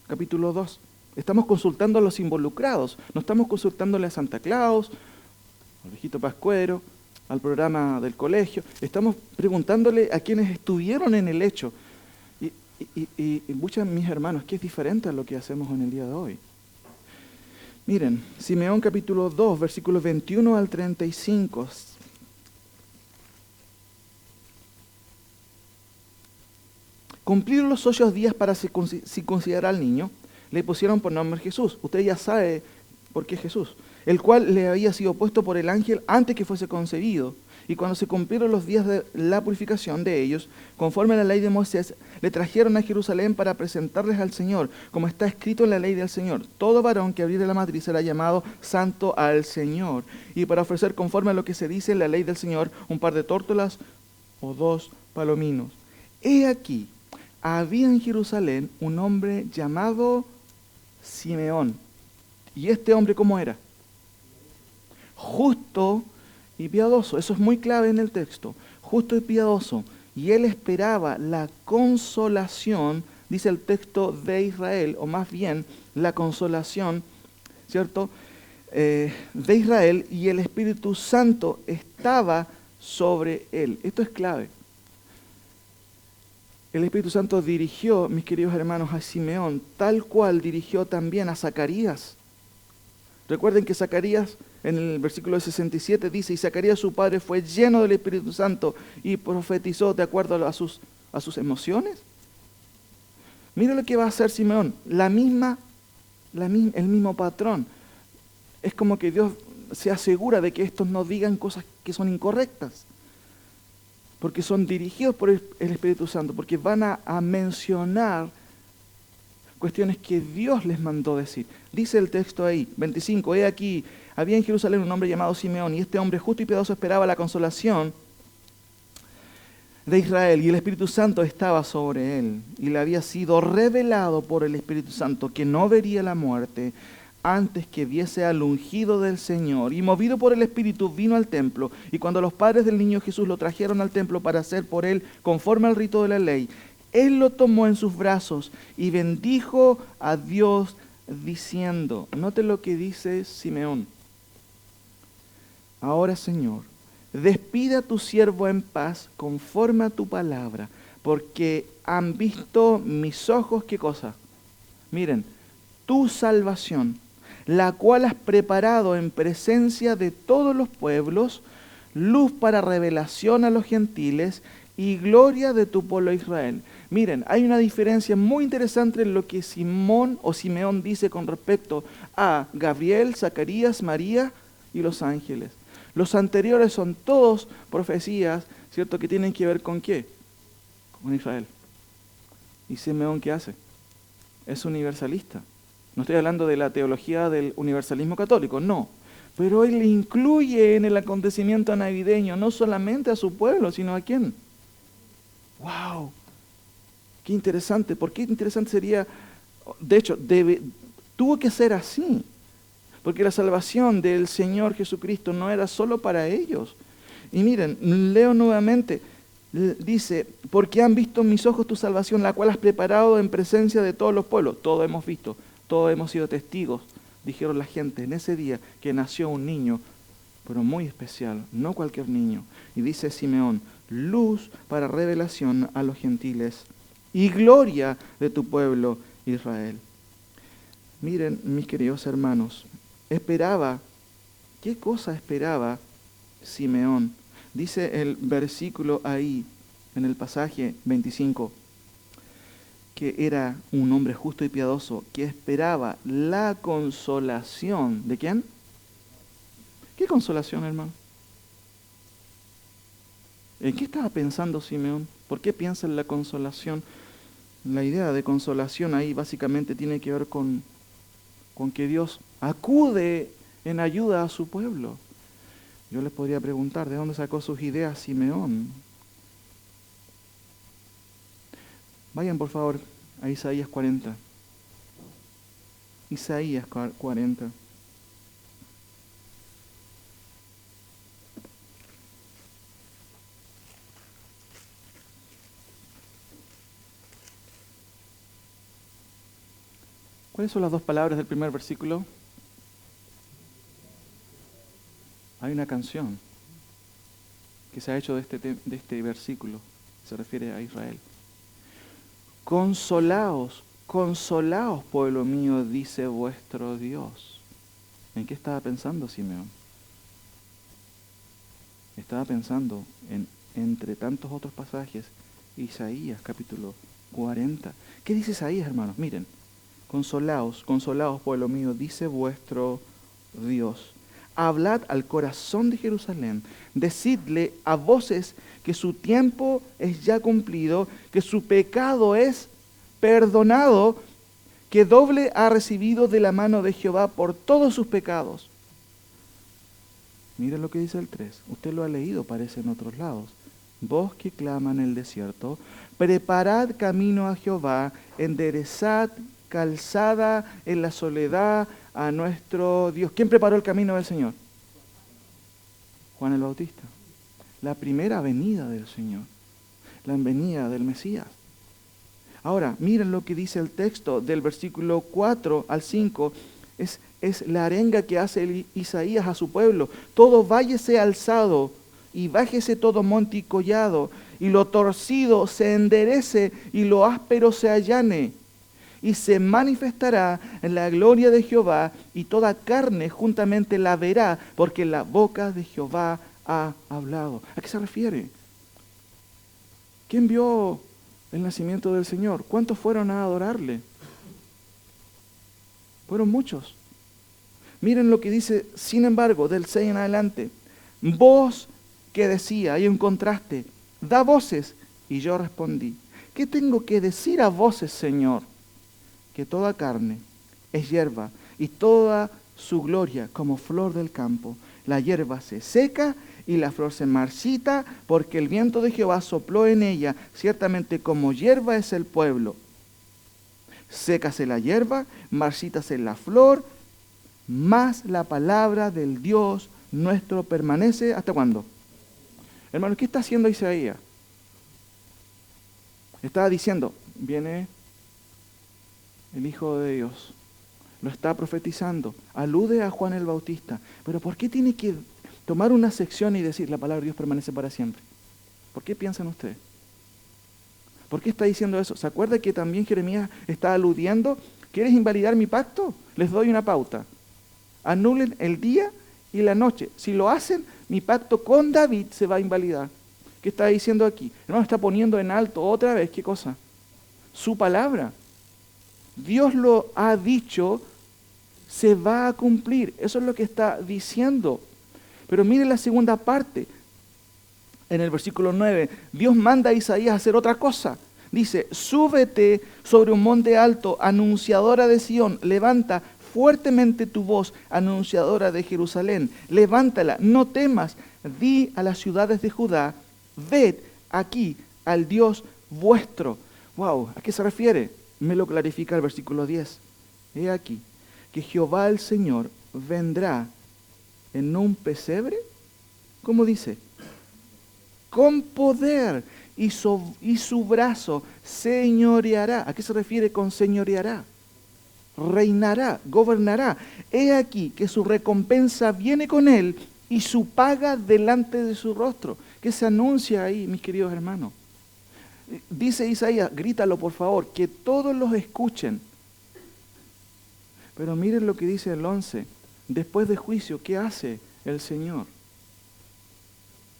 capítulo 2. Estamos consultando a los involucrados. No estamos consultándole a Santa Claus, al viejito Pascuero. al programa del colegio, estamos preguntándole a quienes estuvieron en el hecho. Y muchos de mis hermanos, que es diferente a lo que hacemos en el día de hoy. Miren, Simeón capítulo 2, versículos 21 al 35. Cumplieron los 8 días para circuncidar al niño, le pusieron por nombre Jesús. Usted ya sabe por qué Jesús, el cual le había sido puesto por el ángel antes que fuese concebido. Y cuando se cumplieron los días de la purificación de ellos, conforme a la ley de Moisés, le trajeron a Jerusalén para presentarles al Señor, como está escrito en la ley del Señor. Todo varón que abriere la matriz será llamado santo al Señor. Y para ofrecer conforme a lo que se dice en la ley del Señor, un par de tórtolas o 2 palominos. He aquí, había en Jerusalén un hombre llamado Simeón. ¿Y este hombre cómo era? Justo y piadoso. Eso es muy clave en el texto. Justo y piadoso. Y él esperaba la consolación, dice el texto, de Israel, o más bien la consolación, ¿cierto? De Israel, y el Espíritu Santo estaba sobre él. Esto es clave. El Espíritu Santo dirigió, mis queridos hermanos, a Simeón, tal cual dirigió también a Zacarías. Recuerden que Zacarías, en el versículo 67, dice, y Zacarías su padre fue lleno del Espíritu Santo y profetizó de acuerdo a sus emociones. Mira lo que va a hacer Simeón, el mismo patrón. Es como que Dios se asegura de que estos no digan cosas que son incorrectas, porque son dirigidos por el Espíritu Santo, porque van a mencionar cuestiones que Dios les mandó decir. Dice el texto ahí, 25, he aquí, había en Jerusalén un hombre llamado Simeón, y este hombre justo y piadoso esperaba la consolación de Israel, y el Espíritu Santo estaba sobre él, y le había sido revelado por el Espíritu Santo que no vería la muerte antes que viese al ungido del Señor. Y movido por el Espíritu vino al templo, y cuando los padres del niño Jesús lo trajeron al templo para hacer por él conforme al rito de la ley, él lo tomó en sus brazos y bendijo a Dios diciendo, note lo que dice Simeón, ahora Señor, despide a tu siervo en paz conforme a tu palabra, porque han visto mis ojos, ¿qué cosa? Miren, tu salvación, la cual has preparado en presencia de todos los pueblos, luz para revelación a los gentiles y gloria de tu pueblo Israel. Miren, hay una diferencia muy interesante en lo que Simón o Simeón dice con respecto a Gabriel, Zacarías, María y los ángeles. Los anteriores son todos profecías, ¿cierto?, que tienen que ver con ¿qué? Con Israel. ¿Y Simeón qué hace? Es universalista. No estoy hablando de la teología del universalismo católico, no. Pero él incluye en el acontecimiento navideño no solamente a su pueblo, sino a ¿quién? ¡Wow! ¡Qué interesante! ¿Por qué interesante sería? De hecho, tuvo que ser así. Porque la salvación del Señor Jesucristo no era solo para ellos. Y miren, leo nuevamente. Dice, porque han visto en mis ojos tu salvación, la cual has preparado en presencia de todos los pueblos. Todos hemos visto, todos hemos sido testigos, dijeron la gente en ese día, que nació un niño, pero muy especial, no cualquier niño. Y dice Simeón, luz para revelación a los gentiles y gloria de tu pueblo Israel. Miren, mis queridos hermanos, ¿qué cosa esperaba Simeón? Dice el versículo ahí, en el pasaje 25, que era un hombre justo y piadoso, que esperaba la consolación. ¿De quién? ¿Qué consolación, hermano? ¿En qué estaba pensando Simeón? ¿Por qué piensa en la consolación? La idea de consolación ahí básicamente tiene que ver con que Dios acude en ayuda a su pueblo. Yo les podría preguntar, ¿de dónde sacó sus ideas Simeón? Vayan por favor a Isaías 40. Isaías 40. ¿Cuáles son las dos palabras del primer versículo? Hay una canción. que se ha hecho de este versículo. Se refiere a Israel. Consolaos, consolaos, pueblo mío, dice vuestro Dios. ¿En qué estaba pensando Simeón? Estaba pensando entre tantos otros pasajes, Isaías capítulo 40. ¿Qué dice Isaías, hermanos? Miren, consolaos, consolaos, pueblo mío, dice vuestro Dios. Hablad al corazón de Jerusalén, decidle a voces que su tiempo es ya cumplido, que su pecado es perdonado, que doble ha recibido de la mano de Jehová por todos sus pecados. Miren lo que dice el 3. Usted lo ha leído, parece en otros lados. Vos que clama en el desierto, preparad camino a Jehová, enderezad calzada en la soledad a nuestro Dios. ¿Quién preparó el camino del Señor? Juan el Bautista. La primera venida del Señor, la venida del Mesías. Ahora, miren lo que dice el texto del versículo 4 al 5. Es la arenga que hace Isaías a su pueblo. Todo valle sea alzado y bájese todo monte y collado, y lo torcido se enderece y lo áspero se allane. Y se manifestará en la gloria de Jehová, y toda carne juntamente la verá, porque la boca de Jehová ha hablado. ¿A qué se refiere? ¿Quién vio el nacimiento del Señor? ¿Cuántos fueron a adorarle? Fueron muchos. Miren lo que dice, sin embargo, del 6 en adelante. Voz que decía, hay un contraste, da voces, y yo respondí, ¿qué tengo que decir a voces, Señor? Que toda carne es hierba, y toda su gloria como flor del campo. La hierba se seca y la flor se marchita, porque el viento de Jehová sopló en ella. Ciertamente como hierba es el pueblo. Sécase la hierba, marchítase la flor, mas la palabra del Dios nuestro permanece. ¿Hasta cuándo? Hermano, ¿qué está haciendo Isaías? Estaba diciendo, viene el Hijo de Dios. Lo está profetizando. Alude a Juan el Bautista. Pero ¿por qué tiene que tomar una sección y decir la palabra de Dios permanece para siempre? ¿Por qué piensan ustedes? ¿Por qué está diciendo eso? ¿Se acuerda que también Jeremías está aludiendo? ¿Quieres invalidar mi pacto? Les doy una pauta. Anulen el día y la noche. Si lo hacen, mi pacto con David se va a invalidar. ¿Qué está diciendo aquí? Hermano, está poniendo en alto otra vez, ¿qué cosa? Su palabra. Dios lo ha dicho, se va a cumplir. Eso es lo que está diciendo. Pero mire la segunda parte. En el versículo 9, Dios manda a Isaías a hacer otra cosa. Dice, súbete sobre un monte alto, anunciadora de Sión, levanta fuertemente tu voz, anunciadora de Jerusalén. Levántala, no temas, di a las ciudades de Judá, ved aquí al Dios vuestro. Wow, ¿a qué se refiere? Me lo clarifica el versículo 10. He aquí que Jehová el Señor vendrá en un pesebre. ¿Cómo dice? Con poder y su brazo señoreará. ¿A qué se refiere con señoreará? Reinará, gobernará. He aquí que su recompensa viene con él y su paga delante de su rostro. ¿Qué se anuncia ahí, mis queridos hermanos? Dice Isaías, grítalo por favor, que todos los escuchen. Pero miren lo que dice el 11. Después de juicio, ¿qué hace el Señor?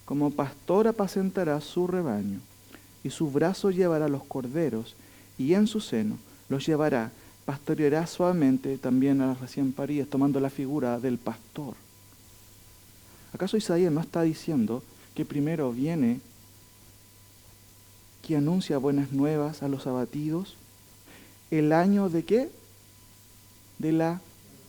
Como pastor apacentará su rebaño, y su brazo llevará los corderos, y en su seno los llevará, pastoreará suavemente también a las recién paridas, tomando la figura del pastor. ¿Acaso Isaías no está diciendo que primero viene que anuncia buenas nuevas a los abatidos? ¿El año de qué? De la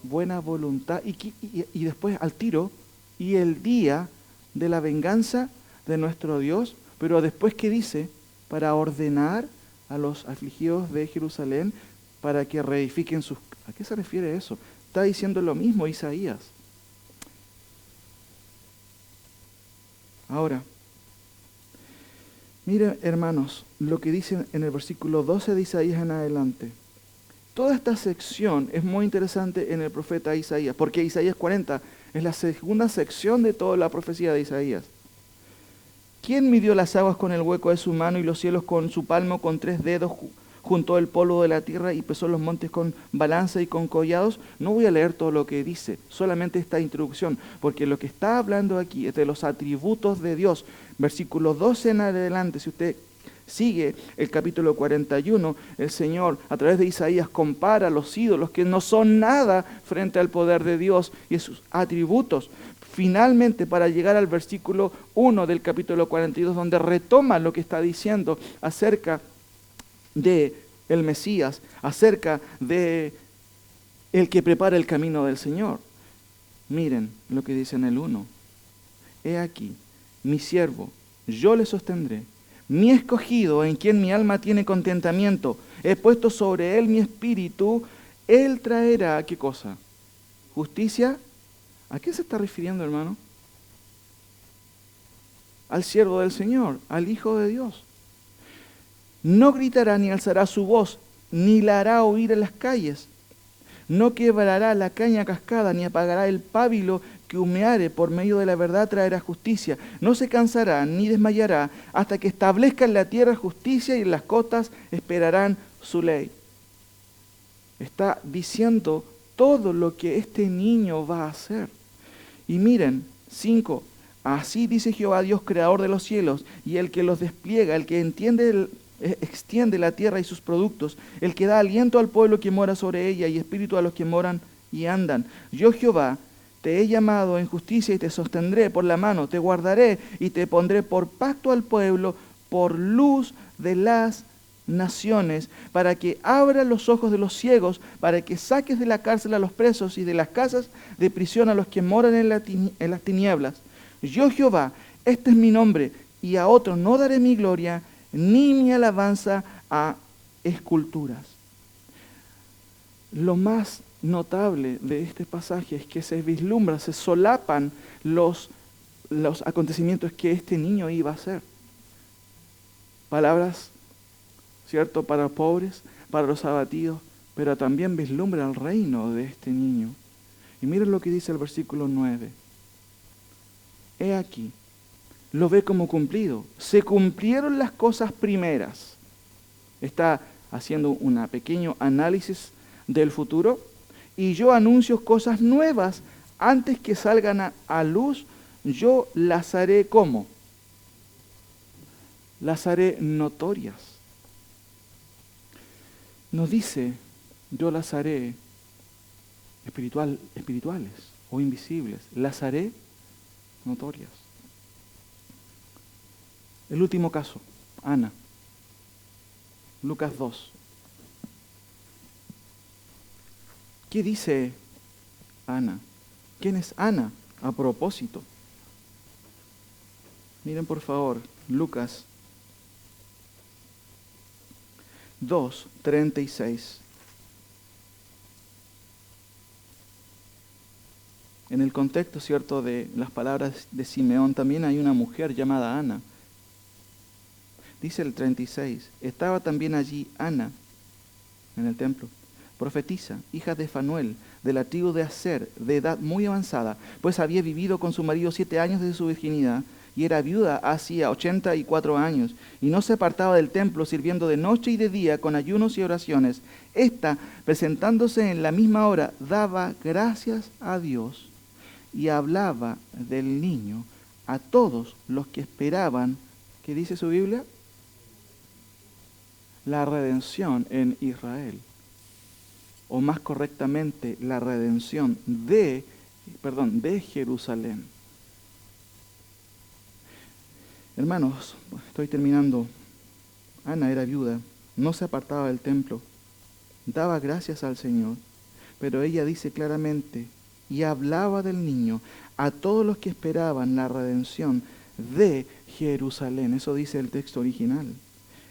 buena voluntad, y después al tiro, y el día de la venganza de nuestro Dios. Pero después, ¿qué dice? Para ordenar a los afligidos de Jerusalén para que reedifiquen sus... ¿A qué se refiere eso? Está diciendo lo mismo Isaías. Ahora, miren, hermanos, lo que dice en el versículo 12 de Isaías en adelante. Toda esta sección es muy interesante en el profeta Isaías, porque Isaías 40 es la segunda sección de toda la profecía de Isaías. ¿Quién midió las aguas con el hueco de su mano y los cielos con su palmo, con 3 dedos? Juntó el polvo de la tierra y pesó los montes con balanza y con collados. No voy a leer todo lo que dice, solamente esta introducción, porque lo que está hablando aquí es de los atributos de Dios. Versículo 12 en adelante, si usted sigue el capítulo 41, el Señor a través de Isaías compara los ídolos que no son nada frente al poder de Dios y sus atributos. Finalmente, para llegar al versículo 1 del capítulo 42, donde retoma lo que está diciendo acerca de el Mesías, acerca de el que prepara el camino del Señor. Miren lo que dice en el 1. He aquí, mi siervo, yo le sostendré, mi escogido, en quien mi alma tiene contentamiento. He puesto sobre él mi espíritu, él traerá, ¿qué cosa? Justicia. ¿A qué se está refiriendo, hermano? Al siervo del Señor, al Hijo de Dios. No gritará ni alzará su voz, ni la hará oír en las calles. No quebrará la caña cascada, ni apagará el pábilo que humeare. Por medio de la verdad traerá justicia. No se cansará ni desmayará hasta que establezca en la tierra justicia y en las costas esperarán su ley. Está diciendo todo lo que este niño va a hacer. Y miren, 5. Así dice Jehová Dios, creador de los cielos, y el que los despliega, el que extiende la tierra y sus productos, el que da aliento al pueblo que mora sobre ella y espíritu a los que moran y andan. Yo, Jehová, te he llamado en justicia y te sostendré por la mano, te guardaré y te pondré por pacto al pueblo, por luz de las naciones, para que abra los ojos de los ciegos, para que saques de la cárcel a los presos y de las casas de prisión a los que moran en las tinieblas. Yo, Jehová, este es mi nombre, y a otro no daré mi gloria, ni mi alabanza a esculturas. Lo más notable de este pasaje es que se vislumbra, se solapan los acontecimientos que este niño iba a hacer. Palabras, ¿cierto?, para pobres, para los abatidos, pero también vislumbra el reino de este niño. Y miren lo que dice el versículo 9. He aquí, lo ve como cumplido. Se cumplieron las cosas primeras. Está haciendo un pequeño análisis del futuro. Y yo anuncio cosas nuevas antes que salgan a luz. Yo las haré ¿cómo? Las haré notorias. Nos dice, yo las haré espirituales o invisibles. Las haré notorias. El último caso, Ana. Lucas 2. ¿Qué dice Ana? ¿Quién es Ana a propósito? Miren por favor, Lucas 2:36. En el contexto, ¿cierto?, de las palabras de Simeón, también hay una mujer llamada Ana. Dice el 36, estaba también allí Ana, en el templo, profetisa, hija de Fanuel, de la tribu de Aser, de edad muy avanzada, pues había vivido con su marido 7 años de su virginidad, y era viuda hacía 84 años, y no se apartaba del templo, sirviendo de noche y de día con ayunos y oraciones. Esta, presentándose en la misma hora, daba gracias a Dios y hablaba del niño a todos los que esperaban, ¿qué dice su Biblia? La redención en Israel, o más correctamente, la redención de Jerusalén. Hermanos, estoy terminando. Ana era viuda, no se apartaba del templo, daba gracias al Señor, pero ella dice claramente, y hablaba del niño a todos los que esperaban la redención de Jerusalén. Eso dice el texto original.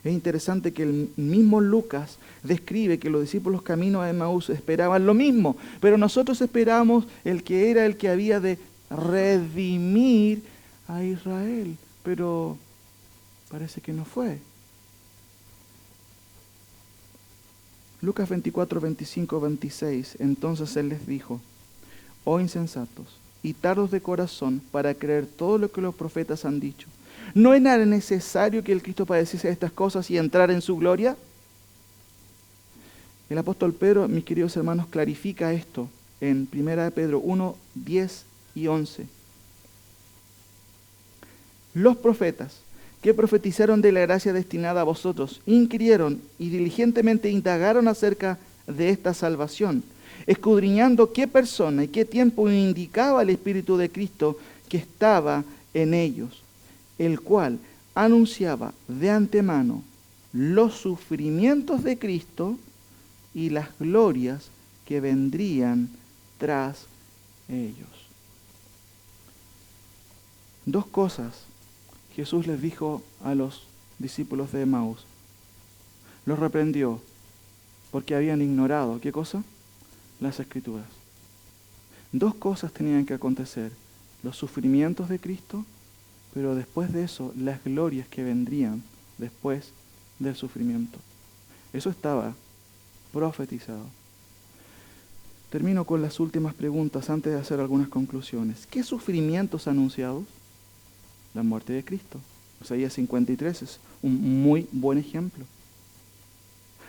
Es interesante que el mismo Lucas describe que los discípulos camino a Emaús esperaban lo mismo, pero nosotros esperamos el que era el que había de redimir a Israel, pero parece que no fue. Lucas 24, 25, 26, entonces él les dijo, oh insensatos y tardos de corazón para creer todo lo que los profetas han dicho. ¿No era necesario que el Cristo padeciese estas cosas y entrara en su gloria? El apóstol Pedro, mis queridos hermanos, clarifica esto en 1 Pedro 1, 10 y 11. Los profetas que profetizaron de la gracia destinada a vosotros inquirieron y diligentemente indagaron acerca de esta salvación, escudriñando qué persona y qué tiempo indicaba el Espíritu de Cristo que estaba en ellos, el cual anunciaba de antemano los sufrimientos de Cristo y las glorias que vendrían tras ellos. Dos cosas Jesús les dijo a los discípulos de Emaús. Los reprendió porque habían ignorado, ¿qué cosa? Las Escrituras. Dos cosas tenían que acontecer: los sufrimientos de Cristo, pero después de eso, las glorias que vendrían después del sufrimiento. Eso estaba profetizado. Termino con las últimas preguntas antes de hacer algunas conclusiones. ¿Qué sufrimientos anunciados? La muerte de Cristo. Isaías 53 es un muy buen ejemplo.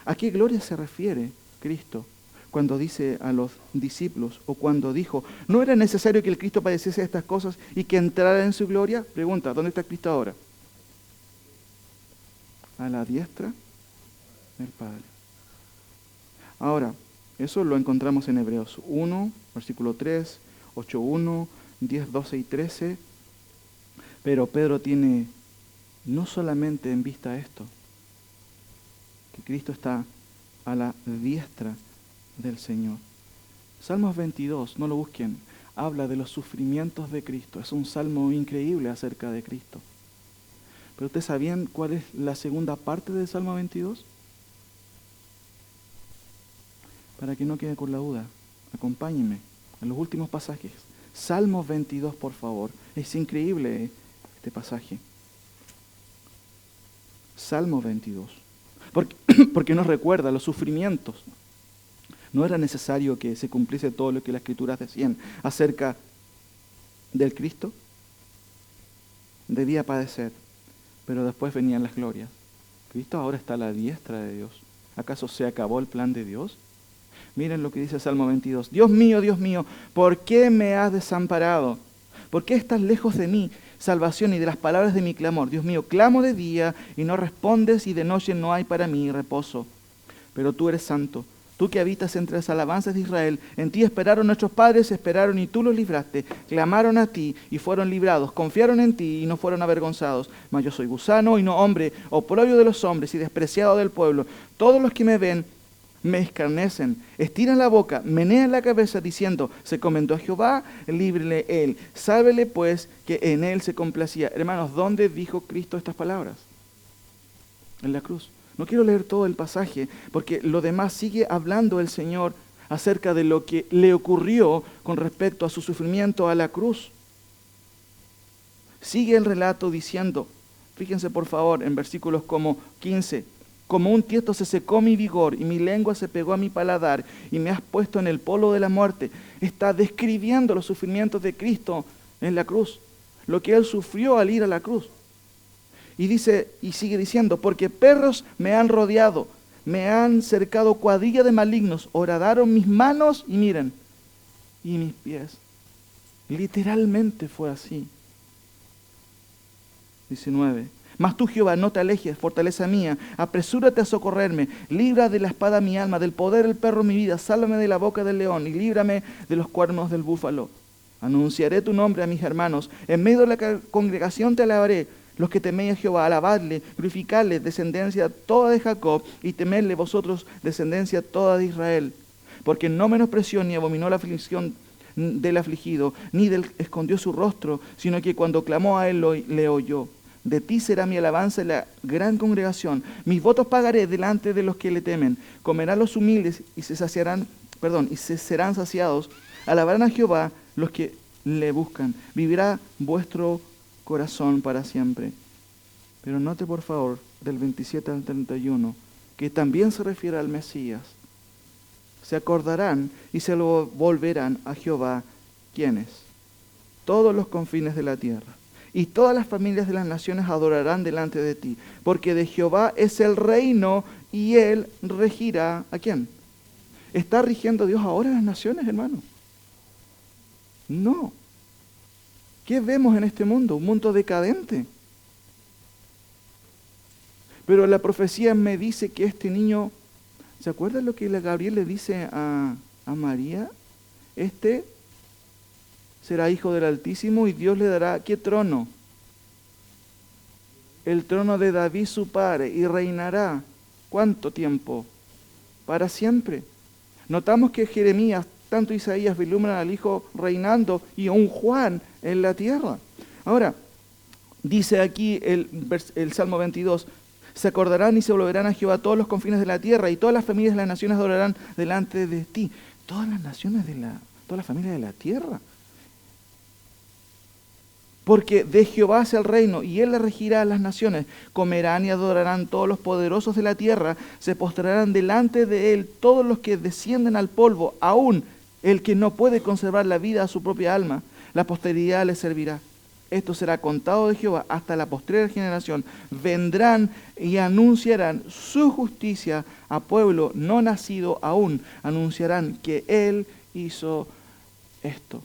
¿A qué gloria se refiere Cristo cuando dice a los discípulos, o cuando dijo, no era necesario que el Cristo padeciese estas cosas y que entrara en su gloria? Pregunta, ¿dónde está Cristo ahora? A la diestra del Padre. Ahora, eso lo encontramos en Hebreos 1, versículo 3, 8:1, 10, 12 y 13. Pero Pedro tiene no solamente en vista esto, que Cristo está a la diestra del Señor. Salmos 22, no lo busquen, habla de los sufrimientos de Cristo. Es un salmo increíble acerca de Cristo. ¿Pero ustedes sabían cuál es la segunda parte del Salmo 22? Para que no quede con la duda, acompáñenme en los últimos pasajes. Salmos 22, por favor. Es increíble este pasaje. Salmo 22. Porque nos recuerda los sufrimientos. No era necesario que se cumpliese todo lo que las Escrituras decían acerca del Cristo. Debía padecer, pero después venían las glorias. Cristo ahora está a la diestra de Dios. ¿Acaso se acabó el plan de Dios? Miren lo que dice Salmo 22. Dios mío, ¿por qué me has desamparado? ¿Por qué estás lejos de mí, salvación, y de las palabras de mi clamor? Dios mío, clamo de día y no respondes, y de noche no hay para mí reposo. Pero tú eres santo, tú que habitas entre las alabanzas de Israel. En ti esperaron nuestros padres, esperaron y tú los libraste. Clamaron a ti y fueron librados. Confiaron en ti y no fueron avergonzados. Mas yo soy gusano y no hombre, oprobio de los hombres y despreciado del pueblo. Todos los que me ven me escarnecen, estiran la boca, menean la cabeza diciendo, se encomendó a Jehová, líbrele él. Sábele pues que en él se complacía. Hermanos, ¿dónde dijo Cristo estas palabras? En la cruz. No quiero leer todo el pasaje, porque lo demás sigue hablando el Señor acerca de lo que le ocurrió con respecto a su sufrimiento a la cruz. Sigue el relato diciendo, fíjense por favor en versículos como 15, como un tiesto se secó mi vigor y mi lengua se pegó a mi paladar y me has puesto en el polo de la muerte. Está describiendo los sufrimientos de Cristo en la cruz, lo que Él sufrió al ir a la cruz. Y dice, y sigue diciendo, porque perros me han rodeado, me han cercado cuadrilla de malignos, horadaron mis manos y miren, y mis pies. Literalmente fue así. 19. Mas tú, Jehová, no te alejes, fortaleza mía, apresúrate a socorrerme, libra de la espada mi alma, del poder del perro mi vida, sálvame de la boca del león y líbrame de los cuernos del búfalo. Anunciaré tu nombre a mis hermanos, en medio de la congregación te alabaré. Los que teméis a Jehová, alabadle, glorificadle, descendencia toda de Jacob, y temedle vosotros, descendencia toda de Israel. Porque no menospreció ni abominó la aflicción del afligido, ni escondió su rostro, sino que cuando clamó a él le oyó. De ti será mi alabanza en la gran congregación. Mis votos pagaré delante de los que le temen. Comerán los humildes y se serán saciados. Alabarán a Jehová los que le buscan. Vivirá vuestro corazón para siempre. Pero note por favor del 27 al 31 que también se refiere al Mesías. Se acordarán y se lo volverán a Jehová. ¿Quiénes? Todos los confines de la tierra. y todas las familias de las naciones adorarán delante de ti, porque de Jehová es el reino y Él regirá. ¿A quién? ¿Está rigiendo Dios ahora las naciones, hermano? No. ¿Qué vemos en este mundo? Un mundo decadente. Pero la profecía me dice que este niño, ¿se acuerdan lo que Gabriel le dice a María? Este será hijo del Altísimo y Dios le dará, ¿qué trono? El trono de David su padre, y reinará. ¿Cuánto tiempo? Para siempre. Notamos que Jeremías, tanto Isaías vislumbran al Hijo reinando y a un Juan en la tierra. Ahora, dice aquí el Salmo 22, se acordarán y se volverán a Jehová todos los confines de la tierra y todas las familias de las naciones adorarán delante de ti. Todas las naciones todas las familias de la tierra. Porque de Jehová es el reino, y Él le regirá a las naciones. Comerán y adorarán todos los poderosos de la tierra, se postrarán delante de Él todos los que descienden al polvo, aún el que no puede conservar la vida a su propia alma. La posteridad le servirá. Esto será contado de Jehová hasta la postrera generación. Vendrán y anunciarán su justicia a pueblo no nacido aún. Anunciarán que Él hizo esto.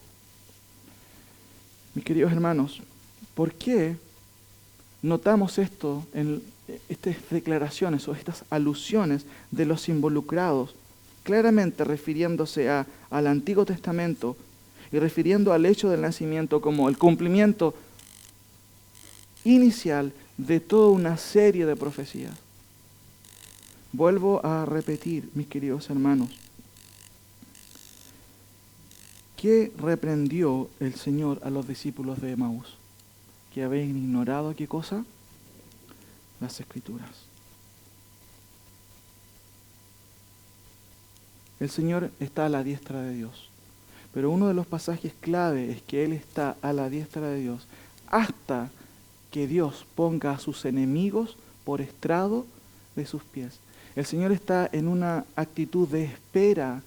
Mis queridos hermanos, ¿por qué notamos esto en estas declaraciones o estas alusiones de los involucrados, claramente refiriéndose al Antiguo Testamento y refiriendo al hecho del nacimiento como el cumplimiento inicial de toda una serie de profecías? Vuelvo a repetir, mis queridos hermanos, ¿qué reprendió el Señor a los discípulos de Emaús? Que habían ignorado, ¿qué cosa? Las Escrituras. El Señor está a la diestra de Dios, pero uno de los pasajes clave es que Él está a la diestra de Dios hasta que Dios ponga a sus enemigos por estrado de sus pies. El Señor está en una actitud de espera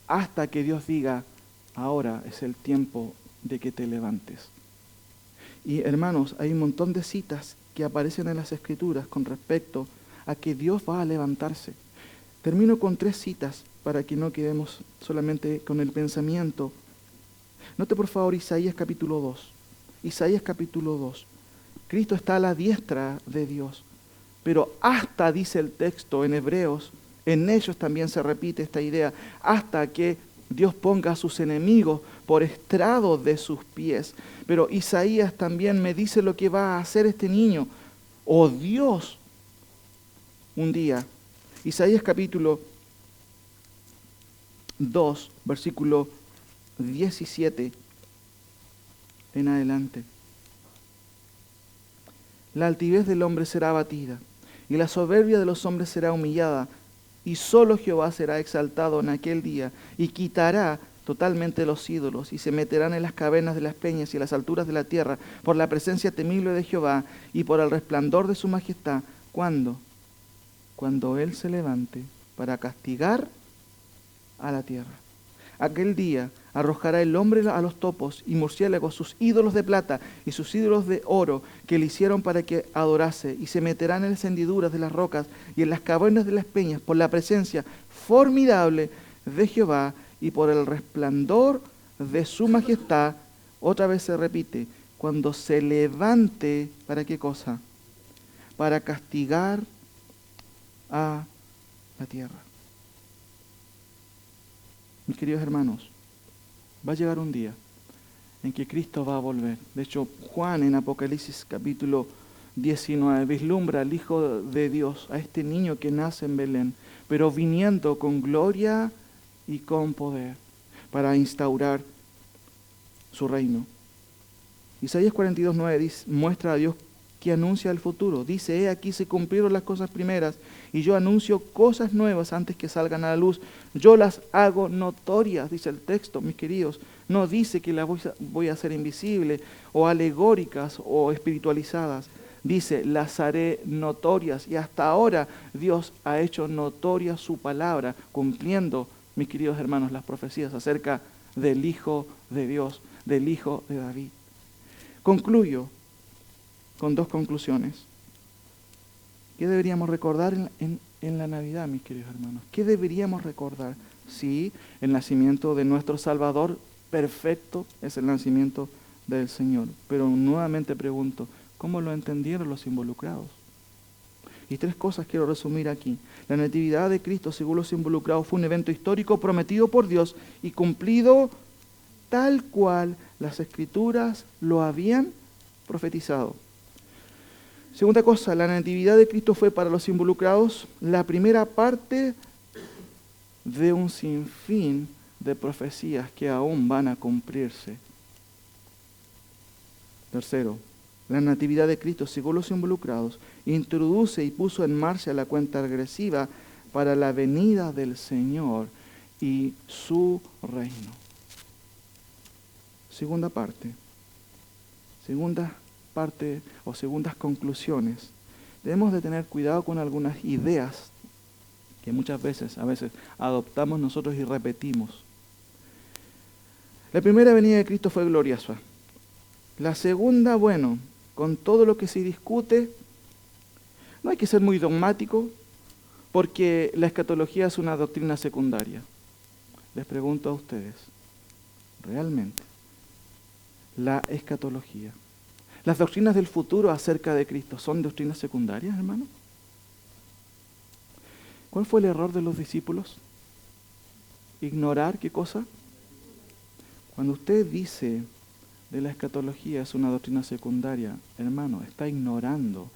hasta que Dios diga, ahora es el tiempo de que te levantes. Y hermanos, hay un montón de citas que aparecen en las Escrituras con respecto a que Dios va a levantarse. Termino con 3 citas para que no quedemos solamente con el pensamiento. Note por favor Isaías capítulo 2. Isaías capítulo 2. Cristo está a la diestra de Dios, pero hasta, dice el texto en Hebreos, en ellos también se repite esta idea, hasta que Dios ponga a sus enemigos por estrado de sus pies. Pero Isaías también me dice lo que va a hacer este niño, o Dios, un día. Isaías capítulo 2, versículo 17 en adelante. La altivez del hombre será abatida, y la soberbia de los hombres será humillada, y solo Jehová será exaltado en aquel día, y quitará totalmente los ídolos, y se meterán en las cavernas de las peñas y en las alturas de la tierra, por la presencia temible de Jehová, y por el resplandor de su majestad. ¿Cuándo? Cuando Él se levante para castigar a la tierra. Aquel día arrojará el hombre a los topos y murciélagos sus ídolos de plata y sus ídolos de oro que le hicieron para que adorase, y se meterán en las hendiduras de las rocas y en las cavernas de las peñas por la presencia formidable de Jehová y por el resplandor de su majestad. Otra vez se repite, cuando se levante, ¿para qué cosa? Para castigar a la tierra. Mis queridos hermanos, va a llegar un día en que Cristo va a volver. De hecho, Juan en Apocalipsis capítulo 19 vislumbra al Hijo de Dios, a este niño que nace en Belén, pero viniendo con gloria y con poder para instaurar su reino. Isaías 42:9 muestra a Dios que anuncia el futuro. Dice, he aquí se cumplieron las cosas primeras, y yo anuncio cosas nuevas antes que salgan a la luz. Yo las hago notorias, dice el texto, mis queridos. No dice que las voy a hacer invisibles, o alegóricas, o espiritualizadas. Dice, las haré notorias. Y hasta ahora Dios ha hecho notoria su palabra, cumpliendo, mis queridos hermanos, las profecías acerca del Hijo de Dios, del Hijo de David. Concluyo con dos conclusiones. ¿Qué deberíamos recordar en la Navidad, mis queridos hermanos? ¿Qué deberíamos recordar? Sí, el nacimiento de nuestro Salvador perfecto es el nacimiento del Señor. Pero nuevamente pregunto, ¿cómo lo entendieron los involucrados? Y tres cosas quiero resumir aquí. La natividad de Cristo, según los involucrados, fue un evento histórico prometido por Dios y cumplido tal cual las Escrituras lo habían profetizado. Segunda cosa, la natividad de Cristo fue para los involucrados la primera parte de un sinfín de profecías que aún van a cumplirse. Tercero, la natividad de Cristo, según los involucrados, introduce y puso en marcha la cuenta regresiva para la venida del Señor y su reino. Segunda parte o segundas conclusiones. Debemos de tener cuidado con algunas ideas que muchas veces, adoptamos nosotros y repetimos. La primera venida de Cristo fue gloriosa. La segunda, bueno, con todo lo que se discute, no hay que ser muy dogmático, porque la escatología es una doctrina secundaria. Les pregunto a ustedes, ¿realmente la escatología, las doctrinas del futuro acerca de Cristo, son doctrinas secundarias, hermano? ¿Cuál fue el error de los discípulos? ¿Ignorar qué cosa? Cuando usted dice de la escatología es una doctrina secundaria, hermano, está ignorando,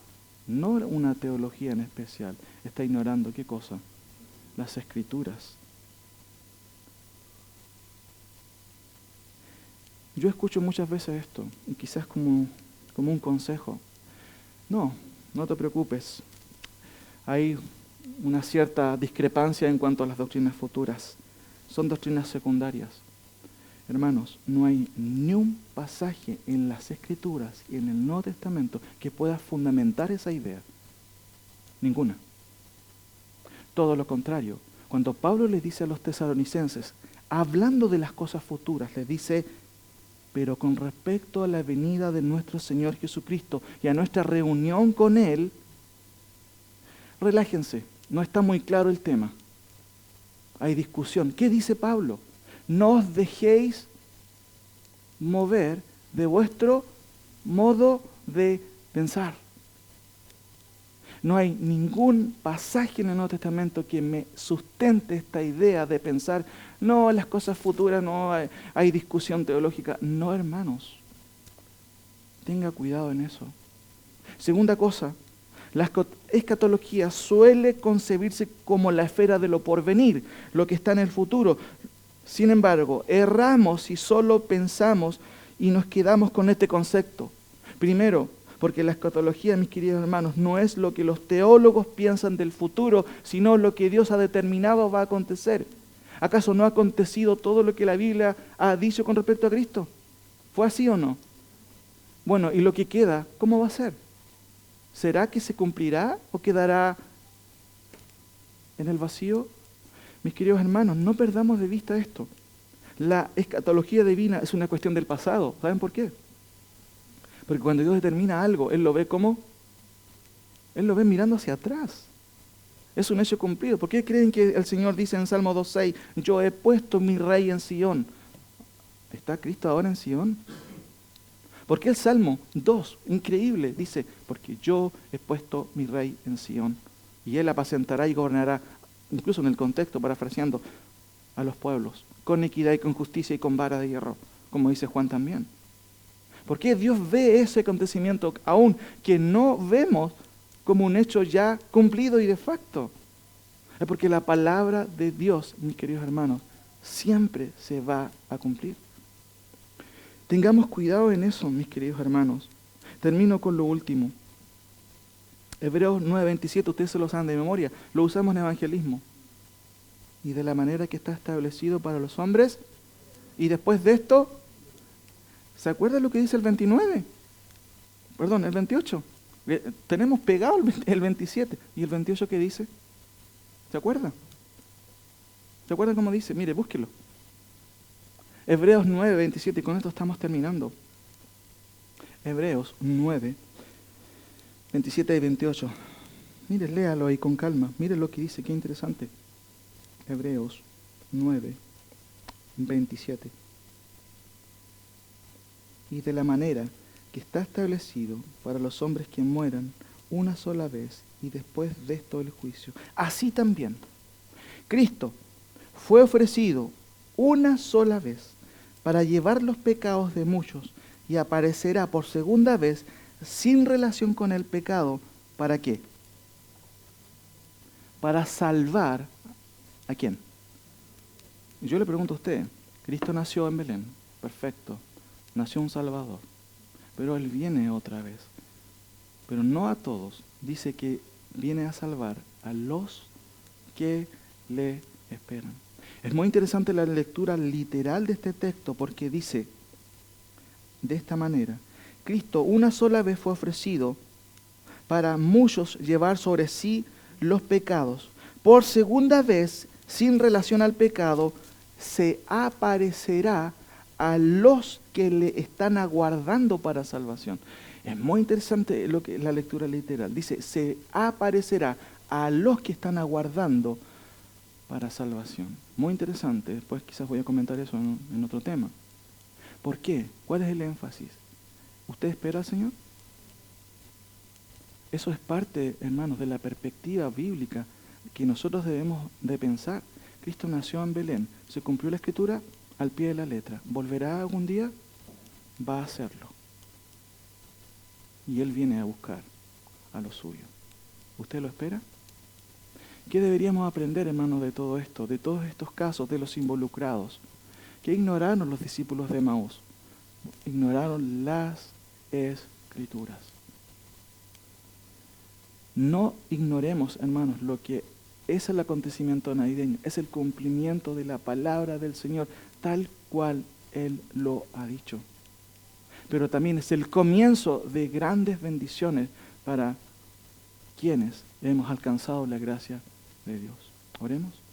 no una teología en especial, está ignorando ¿qué cosa? Las Escrituras. Yo escucho muchas veces esto, y quizás como un consejo. No te preocupes. Hay una cierta discrepancia en cuanto a las doctrinas futuras. Son doctrinas secundarias. Hermanos, no hay ni un pasaje en las Escrituras y en el Nuevo Testamento que pueda fundamentar esa idea. Ninguna. Todo lo contrario. Cuando Pablo le dice a los tesalonicenses, hablando de las cosas futuras, les dice, pero con respecto a la venida de nuestro Señor Jesucristo y a nuestra reunión con Él, relájense, no está muy claro el tema. Hay discusión. ¿Qué dice Pablo? No os dejéis mover de vuestro modo de pensar. No hay ningún pasaje en el Nuevo Testamento que me sustente esta idea de pensar, no, las cosas futuras, no, hay discusión teológica. No, hermanos. Tenga cuidado en eso. Segunda cosa, la escatología suele concebirse como la esfera de lo porvenir, lo que está en el futuro. Sin embargo, erramos si solo pensamos y nos quedamos con este concepto. Primero, porque la escatología, mis queridos hermanos, no es lo que los teólogos piensan del futuro, sino lo que Dios ha determinado va a acontecer. ¿Acaso no ha acontecido todo lo que la Biblia ha dicho con respecto a Cristo? ¿Fue así o no? Bueno, y lo que queda, ¿cómo va a ser? ¿Será que se cumplirá o quedará en el vacío? Mis queridos hermanos, no perdamos de vista esto. La escatología divina es una cuestión del pasado. ¿Saben por qué? Porque cuando Dios determina algo, Él lo ve ¿cómo? Él lo ve mirando hacia atrás. Es un hecho cumplido. ¿Por qué creen que el Señor dice en Salmo 2.6, yo he puesto mi rey en Sion? ¿Está Cristo ahora en Sion? ¿Por qué el Salmo 2, increíble, dice, porque yo he puesto mi rey en Sion y Él apacentará y gobernará, incluso en el contexto, parafraseando, a los pueblos, con equidad y con justicia y con vara de hierro, como dice Juan también? ¿Por qué Dios ve ese acontecimiento aún que no vemos como un hecho ya cumplido y de facto? Es porque la palabra de Dios, mis queridos hermanos, siempre se va a cumplir. Tengamos cuidado en eso, mis queridos hermanos. Termino con lo último. Hebreos 9:27, ustedes se lo saben de memoria, lo usamos en evangelismo. Y de la manera que está establecido para los hombres. Y después de esto, ¿se acuerdan lo que dice el 29? Perdón, el 28. Tenemos pegado el 27. ¿Y el 28 qué dice? ¿Se acuerdan? ¿Se acuerdan cómo dice? Mire, búsquelo. Hebreos 9:27, y con esto estamos terminando. Hebreos 9, 27 y 28. Mire, léalo ahí con calma. Mire lo que dice, qué interesante. Hebreos 9, 27. Y de la manera que está establecido para los hombres que mueran una sola vez y después de esto el juicio. Así también, Cristo fue ofrecido una sola vez para llevar los pecados de muchos y aparecerá por segunda vez sin relación con el pecado. ¿Para qué? Para salvar ¿a quién? Yo le pregunto a usted, Cristo nació en Belén, perfecto, nació un Salvador, pero Él viene otra vez, pero no a todos, dice que viene a salvar a los que le esperan. Es muy interesante la lectura literal de este texto porque dice de esta manera, Cristo una sola vez fue ofrecido para muchos llevar sobre sí los pecados. Por segunda vez, sin relación al pecado, se aparecerá a los que le están aguardando para salvación. Es muy interesante lo que la lectura literal. Dice, se aparecerá a los que están aguardando para salvación. Muy interesante. Después quizás voy a comentar eso en otro tema. ¿Por qué? ¿Cuál es el énfasis? ¿Usted espera al Señor? Eso es parte, hermanos, de la perspectiva bíblica que nosotros debemos de pensar. Cristo nació en Belén, se cumplió la Escritura al pie de la letra. ¿Volverá algún día? Va a hacerlo. Y Él viene a buscar a lo suyo. ¿Usted lo espera? ¿Qué deberíamos aprender, hermanos, de todo esto, de todos estos casos, de los involucrados? ¿Qué ignoraron los discípulos de Emaús? Ignoraron las Escrituras. No ignoremos, hermanos, lo que es el acontecimiento navideño, es el cumplimiento de la palabra del Señor, tal cual Él lo ha dicho. Pero también es el comienzo de grandes bendiciones para quienes hemos alcanzado la gracia de Dios. Oremos.